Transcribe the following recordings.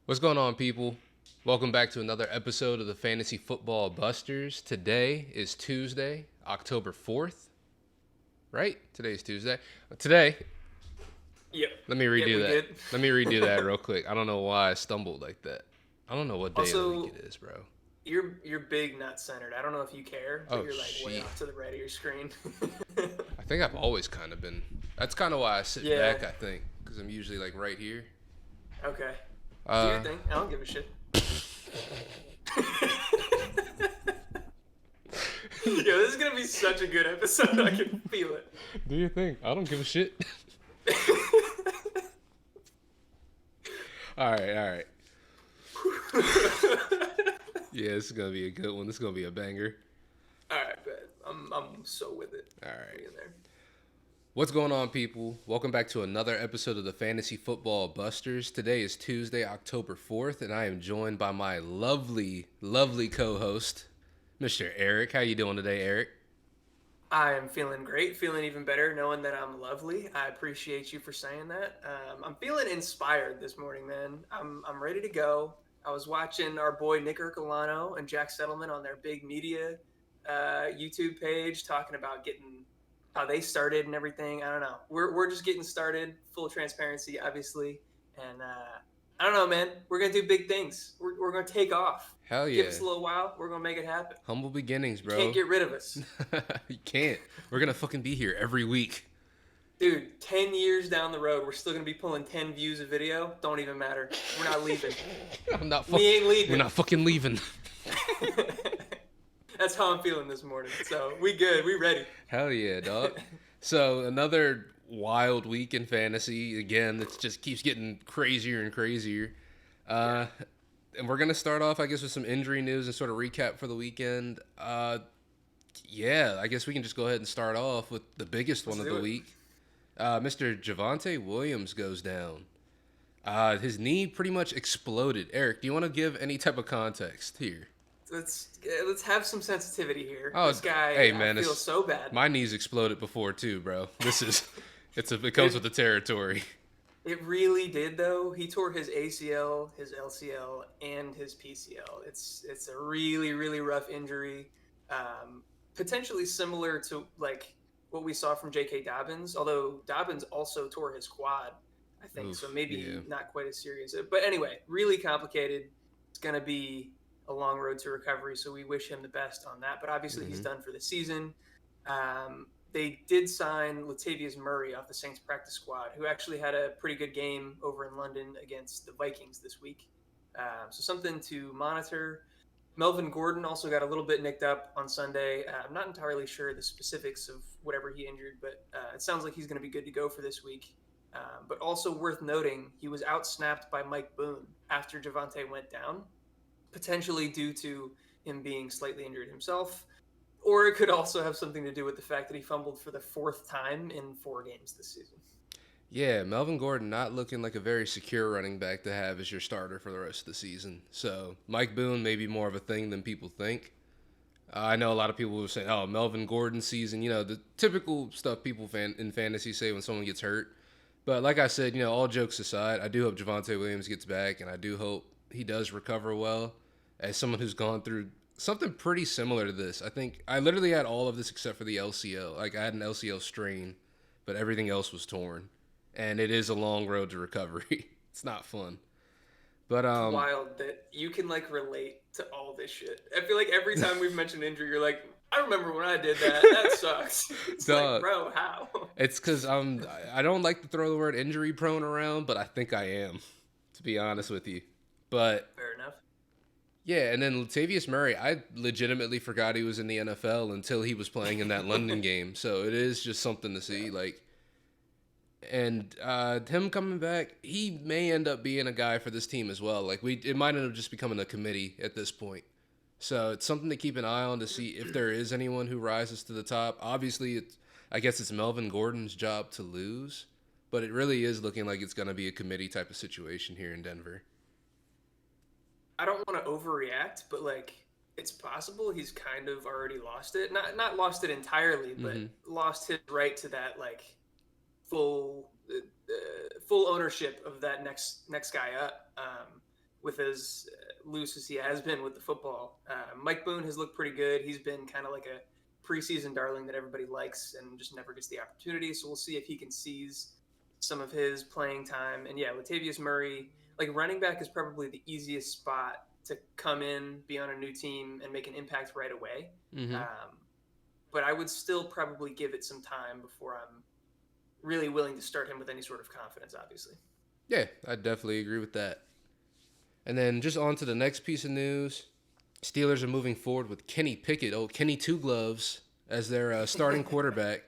What's going on, people? Welcome back to another episode of the Fantasy Football Busters. Today is Tuesday, October 4th, right? Today's Tuesday. Today, Yep. let me redo we that. good. Let me redo that real quick. I don't know why I stumbled like that. I don't know what day of the Also, week it is, bro. you're big not centered. I don't know if you care, but Oh, you're like way shit. off to the right of your screen. I think I've always kind of been. That's kind of why I sit Yeah. back, I think, because I'm usually like right here. Okay. Do Uh, your thing. I don't give a shit. Yo, this is gonna be such a good episode. I can feel it. do your thing. I don't give a shit. All right. Yeah, this is gonna be a good one. This is gonna be a banger. All right, bet. I'm so with it. All right. Be in there. What's going on, people? Welcome back to another episode of the Fantasy Football Busters. Today is Tuesday, October 4th, and I am joined by my lovely, lovely co-host, Mr. Eric. How you doing today, Eric? I am feeling great, feeling even better knowing that I'm lovely. I appreciate you for saying that. I'm feeling inspired this morning, man. I'm ready to go. I was watching our boy Nick Ercolano and Jack Settleman on their big media YouTube page talking about getting how they started and everything. I don't know. We're just getting started, full transparency, obviously. And I don't know, man. We're gonna do big things. We're gonna take off. Hell yeah. Give us a little while. We're gonna make it happen. Humble beginnings, bro. Can't get rid of us. You can't. We're gonna fucking be here every week. Dude, 10 years down the road, we're still going to be pulling 10 views a video. Don't even matter. We're not leaving. We ain't leaving. We're not fucking leaving. That's how I'm feeling this morning. So, we good. We ready. Hell yeah, dog. So, another wild week in fantasy. Again, it just keeps getting crazier and crazier. And we're going to start off, I guess, with some injury news and sort of recap for the weekend. Yeah, I guess we can just go ahead and start off with the biggest one of the week. Mr. Javonte Williams goes down. His knee pretty much exploded. Eric, do you want to give any type of context here? Let's have some sensitivity here. Oh, this guy, hey, man, I feel so bad. My knees exploded before too, bro. This is, it comes with the territory. It really did, though. He tore his ACL, his LCL, and his PCL. It's a really, really rough injury. Potentially similar to like what we saw from J.K. Dobbins, although Dobbins also tore his quad, I think. Oof, so maybe yeah. not quite as serious. But anyway, really complicated. It's going to be a long road to recovery, so we wish him the best on that. But obviously, he's done for the season. They did sign Latavius Murray off the Saints practice squad, who actually had a pretty good game over in London against the Vikings this week. So something to monitor. Melvin Gordon also got a little bit nicked up on Sunday. I'm not entirely sure the specifics of whatever he injured, but it sounds like he's going to be good to go for this week. But also worth noting, he was outsnapped by Mike Boone after Javonte went down, potentially due to him being slightly injured himself. Or it could also have something to do with the fact that he fumbled for the fourth time in 4 games this season. Yeah, Melvin Gordon not looking like a very secure running back to have as your starter for the rest of the season. So Mike Boone may be more of a thing than people think. I know a lot of people will say, oh, Melvin Gordon season, the typical stuff people in fantasy say when someone gets hurt. But like I said, all jokes aside, I do hope Javonte Williams gets back, and I do hope he does recover well. As someone who's gone through something pretty similar to this, I think I literally had all of this except for the LCL. Like, I had an LCL strain, but everything else was torn. And it is a long road to recovery. It's not fun. But It's wild that you can relate to all this shit. I feel like every time we've mentioned injury, you're like, I remember when I did that. That sucks. It's like, bro, how? It's because I don't like to throw the word injury prone around, but I think I am, to be honest with you. But Fair enough. Yeah, and then Latavius Murray, I legitimately forgot he was in the NFL until he was playing in that London game. So it is just something to see. And him coming back, he may end up being a guy for this team as well. It might end up just becoming a committee at this point. So it's something to keep an eye on to see if there is anyone who rises to the top. Obviously, I guess it's Melvin Gordon's job to lose, but it really is looking like it's going to be a committee type of situation here in Denver. I don't want to overreact, but it's possible he's kind of already lost it. Not lost it entirely, but lost his right to that full ownership of that next guy up. with as loose as he has been with the football. Mike Boone has looked pretty good. He's been kind of like a preseason darling that everybody likes and just never gets the opportunity. So we'll see if he can seize some of his playing time. And yeah, Latavius Murray, like running back is probably the easiest spot to come in, be on a new team, and make an impact right away. Mm-hmm. But I would still probably give it some time before I'm really willing to start him with any sort of confidence, obviously. Yeah, I definitely agree with that. And then just on to the next piece of news. Steelers are moving forward with Kenny Pickett, Kenny Two Gloves, as their starting quarterback.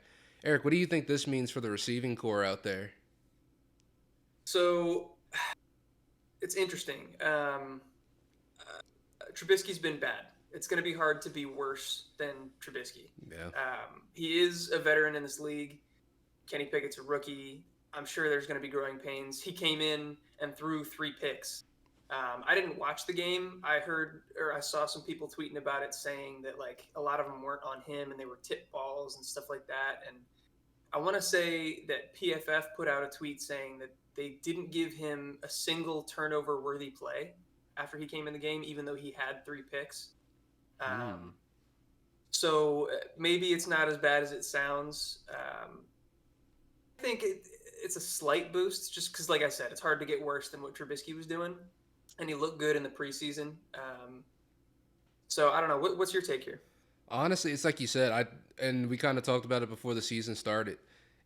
Eric, what do you think this means for the receiving core out there? So it's interesting. Trubisky's been bad. It's going to be hard to be worse than Trubisky. Yeah. He is a veteran in this league. Kenny Pickett's a rookie. I'm sure there's going to be growing pains. He came in and threw 3 picks. I didn't watch the game. I saw some people tweeting about it saying that like a lot of them weren't on him and they were tip balls and stuff like that. And I want to say that PFF put out a tweet saying that they didn't give him a single turnover worthy play after he came in the game, even though he had 3 picks. So maybe it's not as bad as it sounds. I think it's a slight boost just because, like I said, it's hard to get worse than what Trubisky was doing. And he looked good in the preseason. So I don't know. What's your take here? Honestly, it's like you said, and we kind of talked about it before the season started.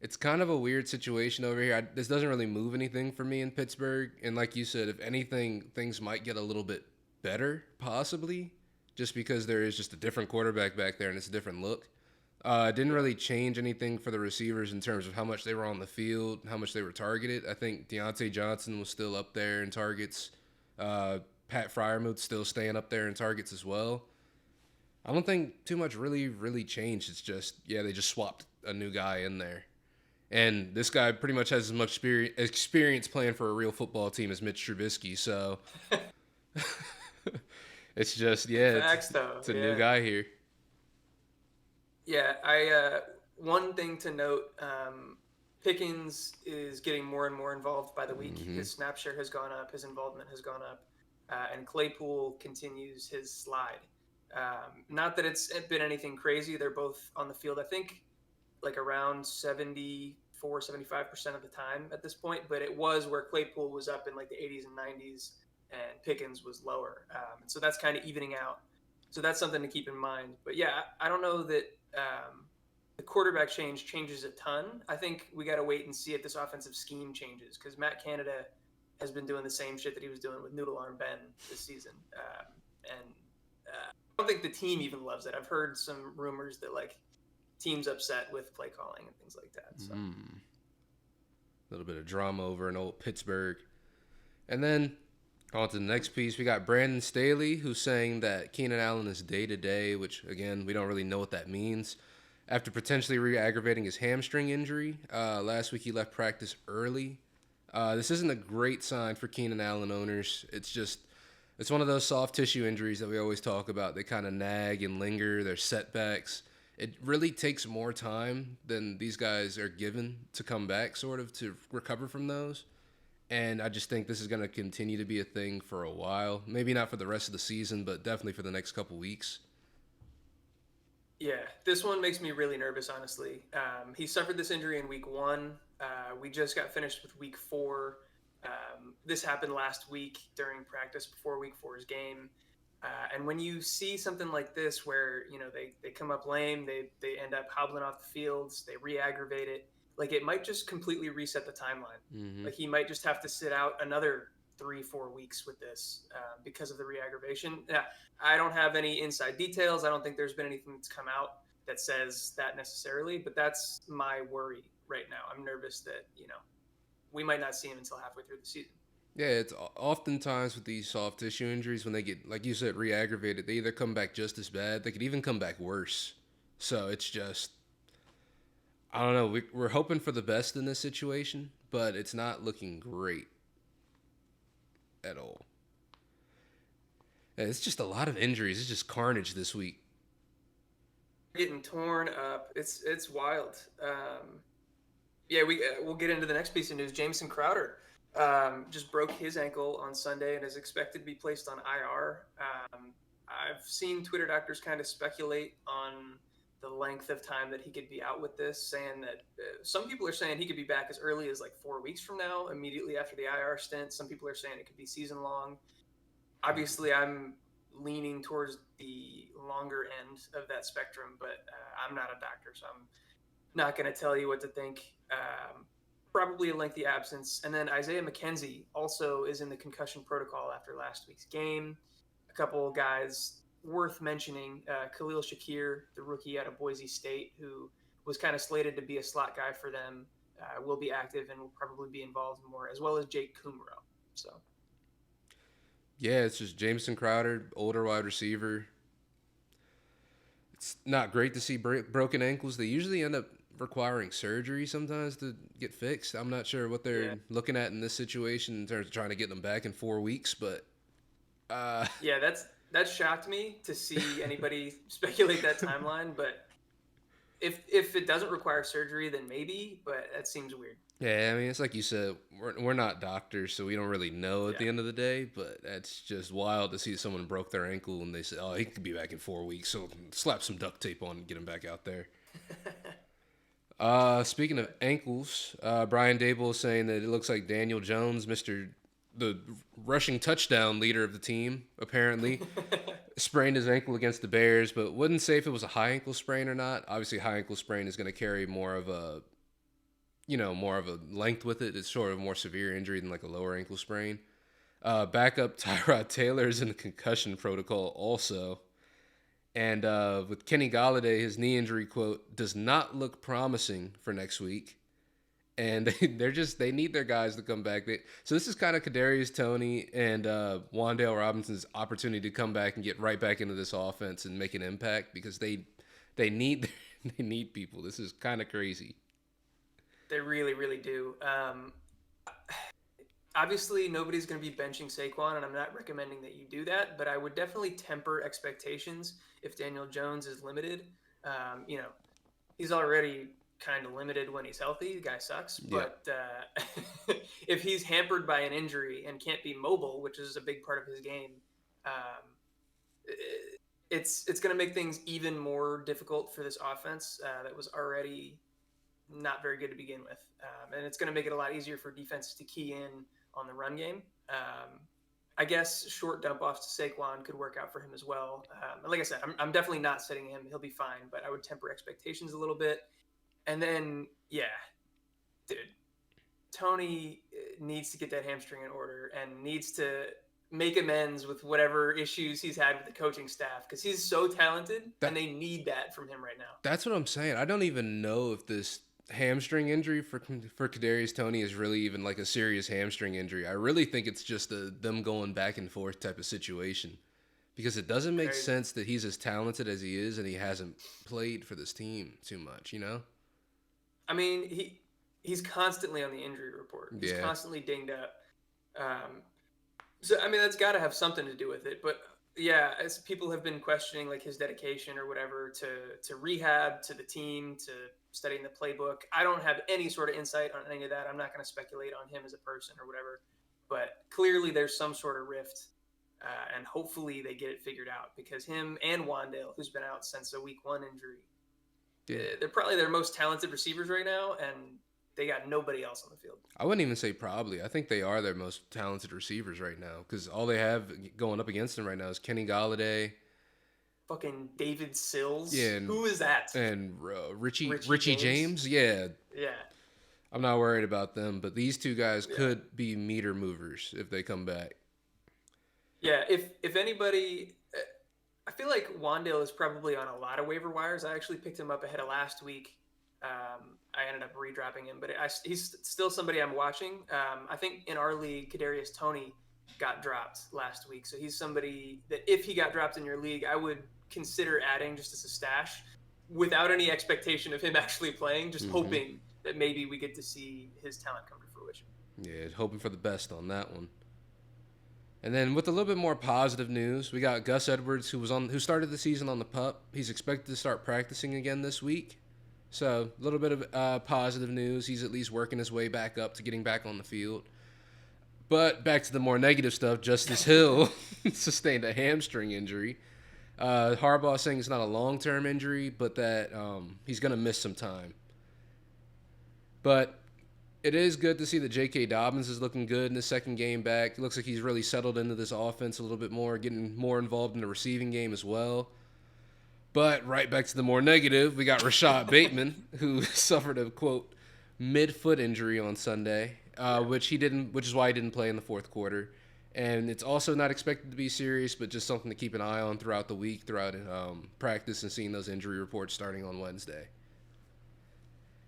It's kind of a weird situation over here. This doesn't really move anything for me in Pittsburgh. And like you said, if anything, things might get a little bit better, possibly, just because there is just a different quarterback back there and it's a different look. It didn't really change anything for the receivers in terms of how much they were on the field, how much they were targeted. I think Deontay Johnson was still up there in targets. Pat Freiermuth's still staying up there in targets as well. I don't think too much really changed. It's just, they just swapped a new guy in there. And this guy pretty much has as much experience playing for a real football team as Mitch Trubisky. So it's just, it's a new guy here. Yeah, one thing to note, Pickens is getting more and more involved by the week. Mm-hmm. His snap share has gone up, his involvement has gone up, and Claypool continues his slide. Not that it's been anything crazy. They're both on the field, I think, like around 74-75% of the time at this point, but it was where Claypool was up in like the 80s and 90s and Pickens was lower. So that's kind of evening out. So that's something to keep in mind. But yeah, I don't know that the quarterback changes a ton. I think we got to wait and see if this offensive scheme changes because Matt Canada has been doing the same shit that he was doing with Noodle Arm Ben this season. I don't think the team even loves it. I've heard some rumors that like team's upset with play calling and things like that. So. A little bit of drama over in old Pittsburgh. And then on to the next piece, we got Brandon Staley, who's saying that Keenan Allen is day-to-day, which, again, we don't really know what that means. After potentially re-aggravating his hamstring injury, last week he left practice early. This isn't a great sign for Keenan Allen owners. It's one of those soft tissue injuries that we always talk about. They kind of nag and linger. They're setbacks. It really takes more time than these guys are given to come back, sort of, to recover from those. And I just think this is going to continue to be a thing for a while. Maybe not for the rest of the season, but definitely for the next couple weeks. Yeah, this one makes me really nervous, honestly. He suffered this injury in week 1. We just got finished with week 4. This happened last week during practice before week 4's game. And when you see something like this where, they come up lame, they end up hobbling off the fields, they re-aggravate it, like it might just completely reset the timeline. Mm-hmm. Like he might just have to sit out another 3-4 weeks with this because of the re-aggravation. Yeah, I don't have any inside details. I don't think there's been anything that's come out that says that necessarily, but that's my worry right now. I'm nervous that, we might not see him until halfway through the season. Yeah, it's oftentimes with these soft tissue injuries, when they get, like you said, re-aggravated, they either come back just as bad, they could even come back worse. So it's just, I don't know, we're hoping for the best in this situation, but it's not looking great at all. It's just a lot of injuries. It's just carnage this week. Getting torn up. It's wild. We'll get into the next piece of news. Jamison Crowder just broke his ankle on Sunday and is expected to be placed on IR. I've seen Twitter doctors kind of speculate on the length of time that he could be out with this, saying that some people are saying he could be back as early as like 4 weeks from now, immediately after the IR stint. Some people are saying it could be season long. Obviously, I'm leaning towards the longer end of that spectrum, but I'm not a doctor, so I'm not going to tell you what to think. Probably a lengthy absence. And then Isaiah McKenzie also is in the concussion protocol after last week's game. A couple guys worth mentioning, Khalil Shakir, the rookie out of Boise State, who was kind of slated to be a slot guy for them, will be active and will probably be involved more, as well as Jake Kumro. So, yeah, it's just Jameson Crowder, older wide receiver. It's not great to see broken ankles. They usually end up requiring surgery sometimes to get fixed. I'm not sure what they're looking at in this situation in terms of trying to get them back in 4 weeks, but yeah, that shocked me to see anybody speculate that timeline. But if it doesn't require surgery, then maybe. But that seems weird. Yeah, I mean, it's like you said, we're not doctors, so we don't really know at the end of the day, but that's just wild to see someone broke their ankle and they say, oh, he could be back in 4 weeks, so slap some duct tape on and get him back out there. Speaking of ankles, Brian Dable is saying that it looks like Daniel Jones, the rushing touchdown leader of the team, apparently, sprained his ankle against the Bears, but wouldn't say if it was a high ankle sprain or not. Obviously, high ankle sprain is going to carry more of a length with it. It's sort of a more severe injury than like a lower ankle sprain. Backup Tyrod Taylor is in the concussion protocol also. And with Kenny Golladay, his knee injury, quote, does not look promising for next week. And they need their guys to come back. So this is kind of Kadarius Toney and Wan'Dale Robinson's opportunity to come back and get right back into this offense and make an impact because they need people. This is kind of crazy. They really, really do. Obviously, nobody's going to be benching Saquon, and I'm not recommending that you do that, but I would definitely temper expectations if Daniel Jones is limited. He's already kind of limited when he's healthy. The guy sucks. Yeah. But if he's hampered by an injury and can't be mobile, which is a big part of his game, it's going to make things even more difficult for this offense that was already not very good to begin with. And it's going to make it a lot easier for defenses to key in on the run game. I guess short dump offs to Saquon could work out for him as well. Like I said, I'm definitely not sitting him. He'll be fine, but I would temper expectations a little bit. And then, dude, Toney needs to get that hamstring in order and needs to make amends with whatever issues he's had with the coaching staff because he's so talented and they need that from him right now. That's what I'm saying. I don't even know if this hamstring injury for Kadarius Toney is really even like a serious hamstring injury. I really think it's just them going back and forth type of situation because it doesn't make sense that he's as talented as he is and he hasn't played for this team too much, you know? I mean, he's constantly on the injury report. He's constantly dinged up. So, I mean, that's got to have something to do with it. But, yeah, as people have been questioning, like, his dedication or whatever to rehab, to the team, to studying the playbook. I don't have any sort of insight on any of that. I'm not going to speculate on him as a person or whatever. But clearly there's some sort of rift, and hopefully they get it figured out because him and Wan'Dale, who's been out since a week 1 injury, they're probably their most talented receivers right now, and they got nobody else on the field. I wouldn't even say probably. I think they are their most talented receivers right now because all they have going up against them right now is Kenny Golladay. Fucking David Sills. Yeah. Who is that? And Richie James. Yeah. Yeah. I'm not worried about them, but these two guys could be meter movers if they come back. Yeah. If anybody... I feel like Wan'Dale is probably on a lot of waiver wires. I actually picked him up ahead of last week. I ended up redropping him, but he's still somebody I'm watching. I think in our league, Kadarius Toney got dropped last week. So he's somebody that if he got dropped in your league, I would consider adding just as a stash without any expectation of him actually playing, just hoping that maybe we get to see his talent come to fruition. Yeah, hoping for the best on that one. And then with a little bit more positive news, we got Gus Edwards, who started the season on the PUP. He's expected to start practicing again this week. So a little bit of positive news. He's at least working his way back up to getting back on the field. But back to the more negative stuff, Justice Hill sustained a hamstring injury. Harbaugh saying it's not a long-term injury, but that he's going to miss some time. But it is good to see that J.K. Dobbins is looking good in his second game back. It looks like he's really settled into this offense a little bit more, getting more involved in the receiving game as well. But right back to the more negative, we got Rashad Bateman, who suffered a, quote, mid-foot injury on Sunday, which is why he didn't play in the fourth quarter. And it's also not expected to be serious, but just something to keep an eye on throughout the week, throughout practice, and seeing those injury reports starting on Wednesday.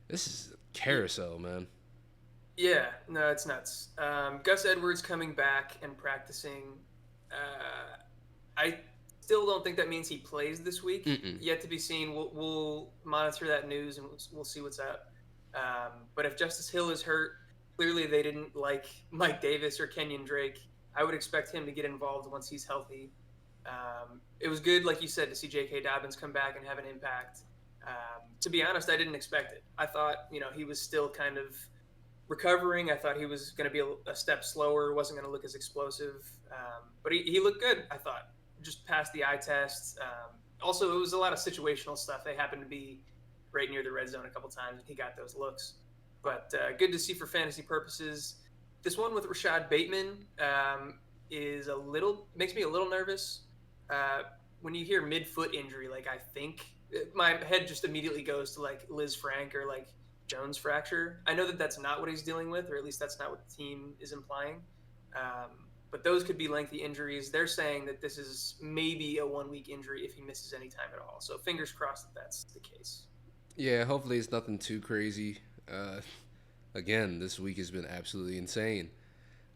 This is a carousel, man. Yeah, no, it's nuts. Gus Edwards coming back and practicing. I still don't think that means he plays this week. Yet to be seen. We'll monitor that news and we'll see what's up. But if Justice Hill is hurt, clearly they didn't like Mike Davis or Kenyon Drake. I would expect him to get involved once he's healthy. It was good, like you said, to see J.K. Dobbins come back and have an impact. To be honest, I didn't expect it. I thought, he was still kind of recovering. I thought he was going to be a step slower, wasn't going to look as explosive. But he looked good, I thought. Just passed the eye test. Also, it was a lot of situational stuff. They happened to be right near the red zone a couple times, and he got those looks. But good to see for fantasy purposes. This one with Rashad Bateman makes me a little nervous. When you hear mid-foot injury, my head just immediately goes to Liz Frank or Jones fracture. I know that that's not what he's dealing with, or at least that's not what the team is implying. But those could be lengthy injuries. They're saying that this is maybe a 1-week injury if he misses any time at all. So fingers crossed that that's the case. Yeah, hopefully it's nothing too crazy. Again, this week has been absolutely insane.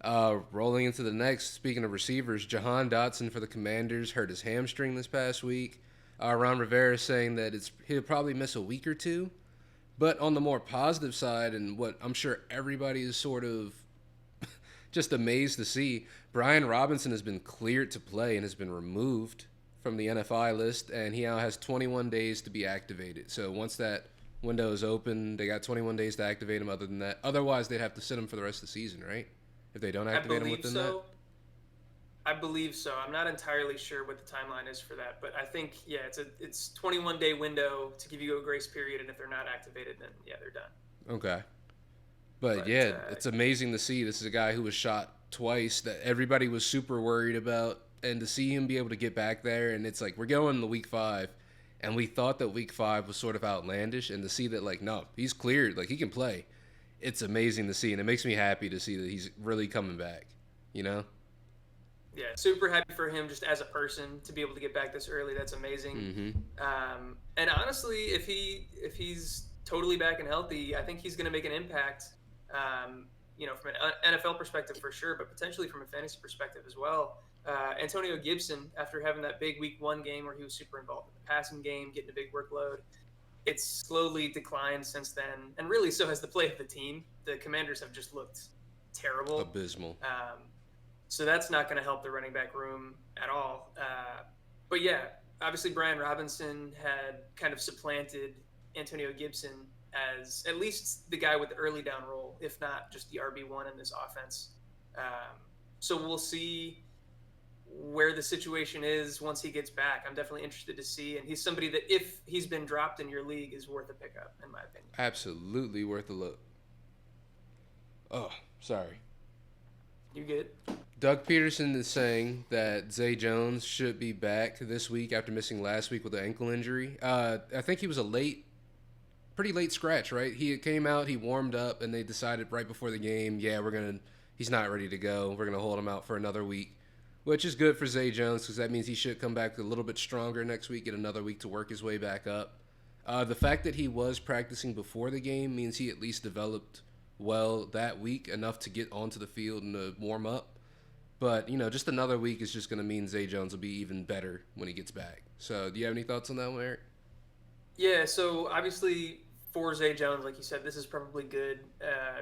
Rolling into the next, speaking of receivers, Jahan Dotson for the Commanders hurt his hamstring this past week. Ron Rivera is saying that he'll probably miss a week or two. But on the more positive side, and what I'm sure everybody is sort of just amazed to see, Brian Robinson has been cleared to play and has been removed from the NFI list, and he now has 21 days to be activated. So once that window is open, they got 21 days to activate him. Other than that, otherwise they'd have to sit him for the rest of the season, right? If they don't activate him within that. I believe so. I'm not entirely sure what the timeline is for that, but I think it's 21-day window to give you a grace period, and if they're not activated, then they're done. Okay. But it's amazing to see. This is a guy who was shot twice that everybody was super worried about, and to see him be able to get back there, and it's like we're going to week 5, and we thought that week 5 was sort of outlandish, and to see that no, he's cleared, he can play. It's amazing to see, and it makes me happy to see that he's really coming back. Yeah, super happy for him just as a person to be able to get back this early. That's amazing. Mm-hmm. And honestly, if he's totally back and healthy, I think he's going to make an impact. From an NFL perspective for sure, but potentially from a fantasy perspective as well. Antonio Gibson, after having that big week 1 game where he was super involved in the passing game, getting a big workload, it's slowly declined since then, and really so has the play of the team. The Commanders have just looked terrible. Abysmal. So that's not going to help the running back room at all. But obviously Brian Robinson had kind of supplanted Antonio Gibson as at least the guy with the early down role, if not just the RB1 in this offense. So we'll see where the situation is once he gets back. I'm definitely interested to see. And he's somebody that, if he's been dropped in your league, is worth a pickup, in my opinion. Absolutely worth a look. Oh, sorry. You good? Doug Peterson is saying that Zay Jones should be back this week after missing last week with an ankle injury. I think he was pretty late scratch, right? He came out, he warmed up, and they decided right before the game, he's not ready to go. We're going to hold him out for another week, which is good for Zay Jones because that means he should come back a little bit stronger next week, get another week to work his way back up. The fact that he was practicing before the game means he at least developed well that week, enough to get onto the field and to warm up. But, just another week is just going to mean Zay Jones will be even better when he gets back. So, do you have any thoughts on that one, Eric? Yeah, so obviously for Zay Jones, like you said, this is probably good,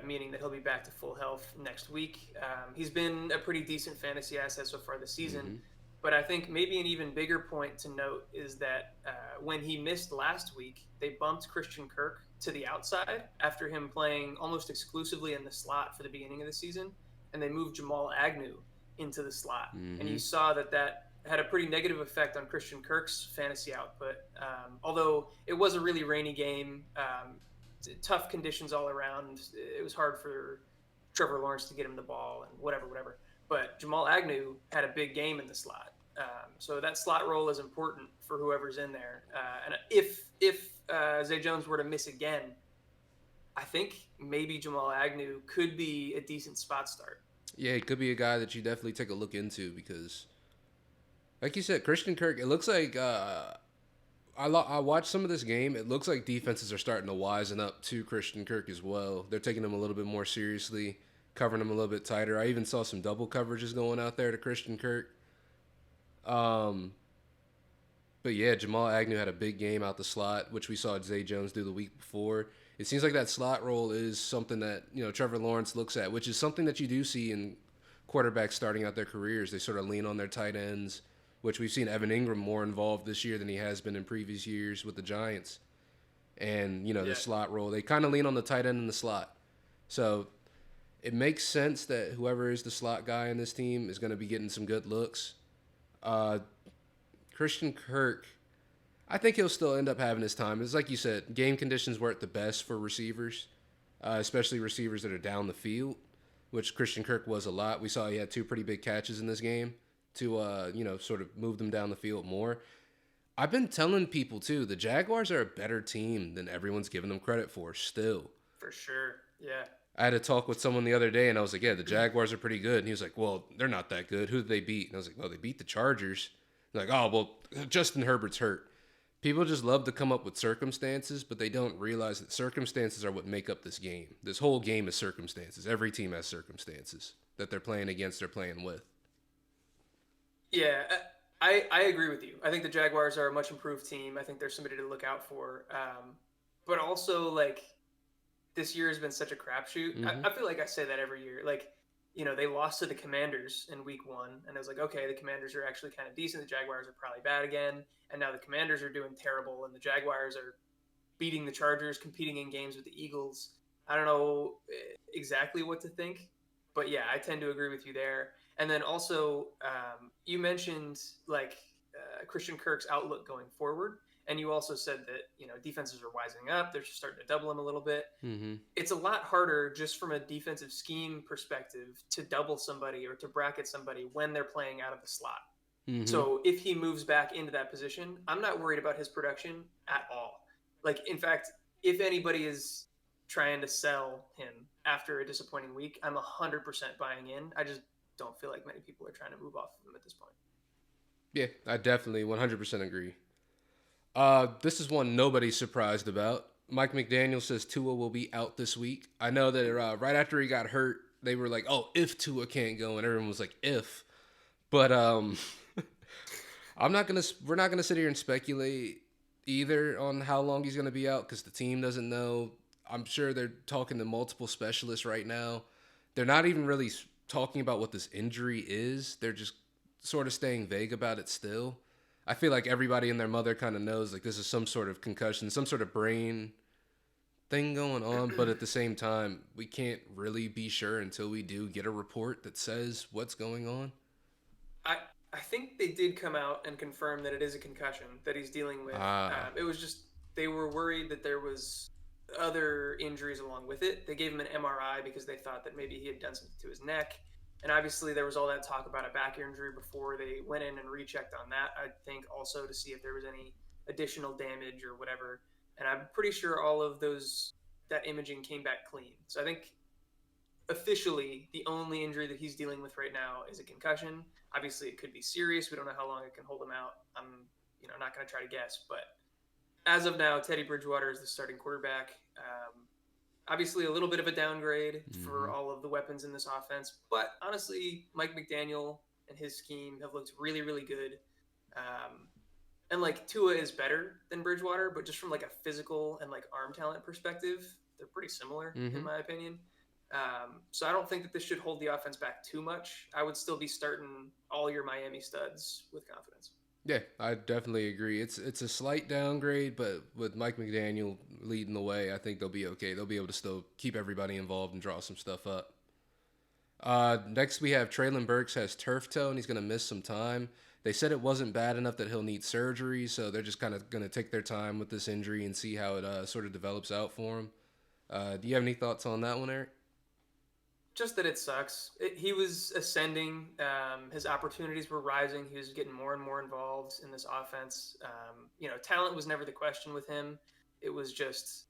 meaning that he'll be back to full health next week. He's been a pretty decent fantasy asset so far this season. Mm-hmm. But I think maybe an even bigger point to note is that when he missed last week, they bumped Christian Kirk to the outside after him playing almost exclusively in the slot for the beginning of the season. and they moved Jamal Agnew into the slot. Mm-hmm. And you saw that had a pretty negative effect on Christian Kirk's fantasy output. Although it was a really rainy game, tough conditions all around. It was hard for Trevor Lawrence to get him the ball and whatever. But Jamal Agnew had a big game in the slot. So that slot role is important for whoever's in there. And if Zay Jones were to miss again, I think maybe Jamal Agnew could be a decent spot start. Yeah, he could be a guy that you definitely take a look into because, like you said, Christian Kirk, it looks like I watched some of this game. It looks like defenses are starting to wisen up to Christian Kirk as well. They're taking him a little bit more seriously, covering him a little bit tighter. I even saw some double coverages going out there to Christian Kirk. But yeah, Jamal Agnew had a big game out the slot, which we saw Zay Jones do the week before. It seems like that slot role is something that, Trevor Lawrence looks at, which is something that you do see in quarterbacks starting out their careers. They sort of lean on their tight ends, which we've seen Evan Ingram more involved this year than he has been in previous years with the Giants. And, the slot role, they kind of lean on the tight end in the slot. So it makes sense that whoever is the slot guy in this team is going to be getting some good looks. Christian Kirk, I think he'll still end up having his time. It's like you said, game conditions weren't the best for receivers, especially receivers that are down the field, which Christian Kirk was a lot. We saw he had 2 pretty big catches in this game to, sort of move them down the field more. I've been telling people, too, the Jaguars are a better team than everyone's giving them credit for still. For sure, yeah. I had a talk with someone the other day, and I was like, yeah, the Jaguars are pretty good. And he was like, well, they're not that good. Who did they beat? And I was like, well, they beat the Chargers. Like, oh, well, Justin Herbert's hurt. People just love to come up with circumstances, but they don't realize that circumstances are what make up this game. This whole game is circumstances. Every team has circumstances that they're playing against or playing with. Yeah, I agree with you. I think the Jaguars are a much improved team. I think they're somebody to look out for. But also, this year has been such a crapshoot. Mm-hmm. I feel like I say that every year. They lost to the Commanders in week 1, and I was like, okay, the Commanders are actually kind of decent. The Jaguars are probably bad again. And now the Commanders are doing terrible, and the Jaguars are beating the Chargers, competing in games with the Eagles. I don't know exactly what to think, but yeah, I tend to agree with you there. And then also, you mentioned Christian Kirk's outlook going forward, and you also said that defenses are wising up; they're just starting to double him a little bit. Mm-hmm. It's a lot harder just from a defensive scheme perspective to double somebody or to bracket somebody when they're playing out of the slot. Mm-hmm. So if he moves back into that position, I'm not worried about his production at all. In fact, if anybody is trying to sell him after a disappointing week, I'm 100% buying in. I just don't feel like many people are trying to move off of him at this point. Yeah, I definitely 100% agree. This is one nobody's surprised about. Mike McDaniel says Tua will be out this week. I know that right after he got hurt, they were like, oh, if Tua can't go, and everyone was like, if. But we're not gonna sit here and speculate either on how long he's gonna be out because the team doesn't know. I'm sure they're talking to multiple specialists right now. They're not even really talking about what this injury is. They're just sort of staying vague about it still. I feel like everybody and their mother kind of knows this is some sort of concussion, some sort of brain thing going on, but at the same time, we can't really be sure until we do get a report that says what's going on. I think they did come out and confirm that it is a concussion that he's dealing with. It was just they were worried that there was other injuries along with it. They gave him an MRI because they thought that maybe he had done something to his neck. And obviously there was all that talk about a back injury before they went in and rechecked on that, I think, also to see if there was any additional damage or whatever. And I'm pretty sure all of that imaging came back clean. So I think officially the only injury that he's dealing with right now is a concussion. Obviously it could be serious. We don't know how long it can hold him out. I'm not going to try to guess, but as of now, Teddy Bridgewater is the starting quarterback. Obviously, a little bit of a downgrade for all of the weapons in this offense. But honestly, Mike McDaniel and his scheme have looked really, really good. And Tua is better than Bridgewater, but just from a physical and arm talent perspective, they're pretty similar in my opinion. So I don't think that this should hold the offense back too much. I would still be starting all your Miami studs with confidence. Yeah, I definitely agree. It's a slight downgrade, but with Mike McDaniel leading the way, I think they'll be okay. They'll be able to still keep everybody involved and draw some stuff up. Next we have Treyland Burks has turf toe and he's going to miss some time. They said it wasn't bad enough that he'll need surgery, so they're just kind of going to take their time with this injury and see how it sort of develops out for him. Do you have any thoughts on that one, Eric? Just that it sucks. He was ascending. His opportunities were rising. He was getting more and more involved in this offense. Talent was never the question with him. It was just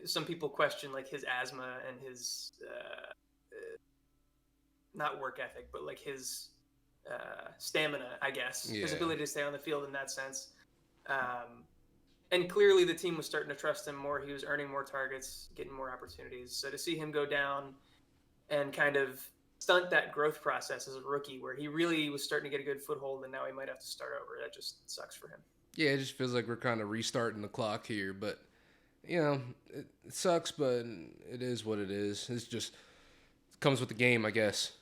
some people question like his asthma and his not work ethic, but like his stamina, I guess. Yeah. His ability to stay on the field in that sense. And clearly the team was starting to trust him more. He was earning more targets, getting more opportunities. So to see him go down and kind of stunt that growth process as a rookie where he really was starting to get a good foothold and now he might have to start over, that just sucks for him. Yeah, it just feels like we're kind of restarting the clock here. But, it sucks, but it is what it is. It's just it comes with the game, I guess,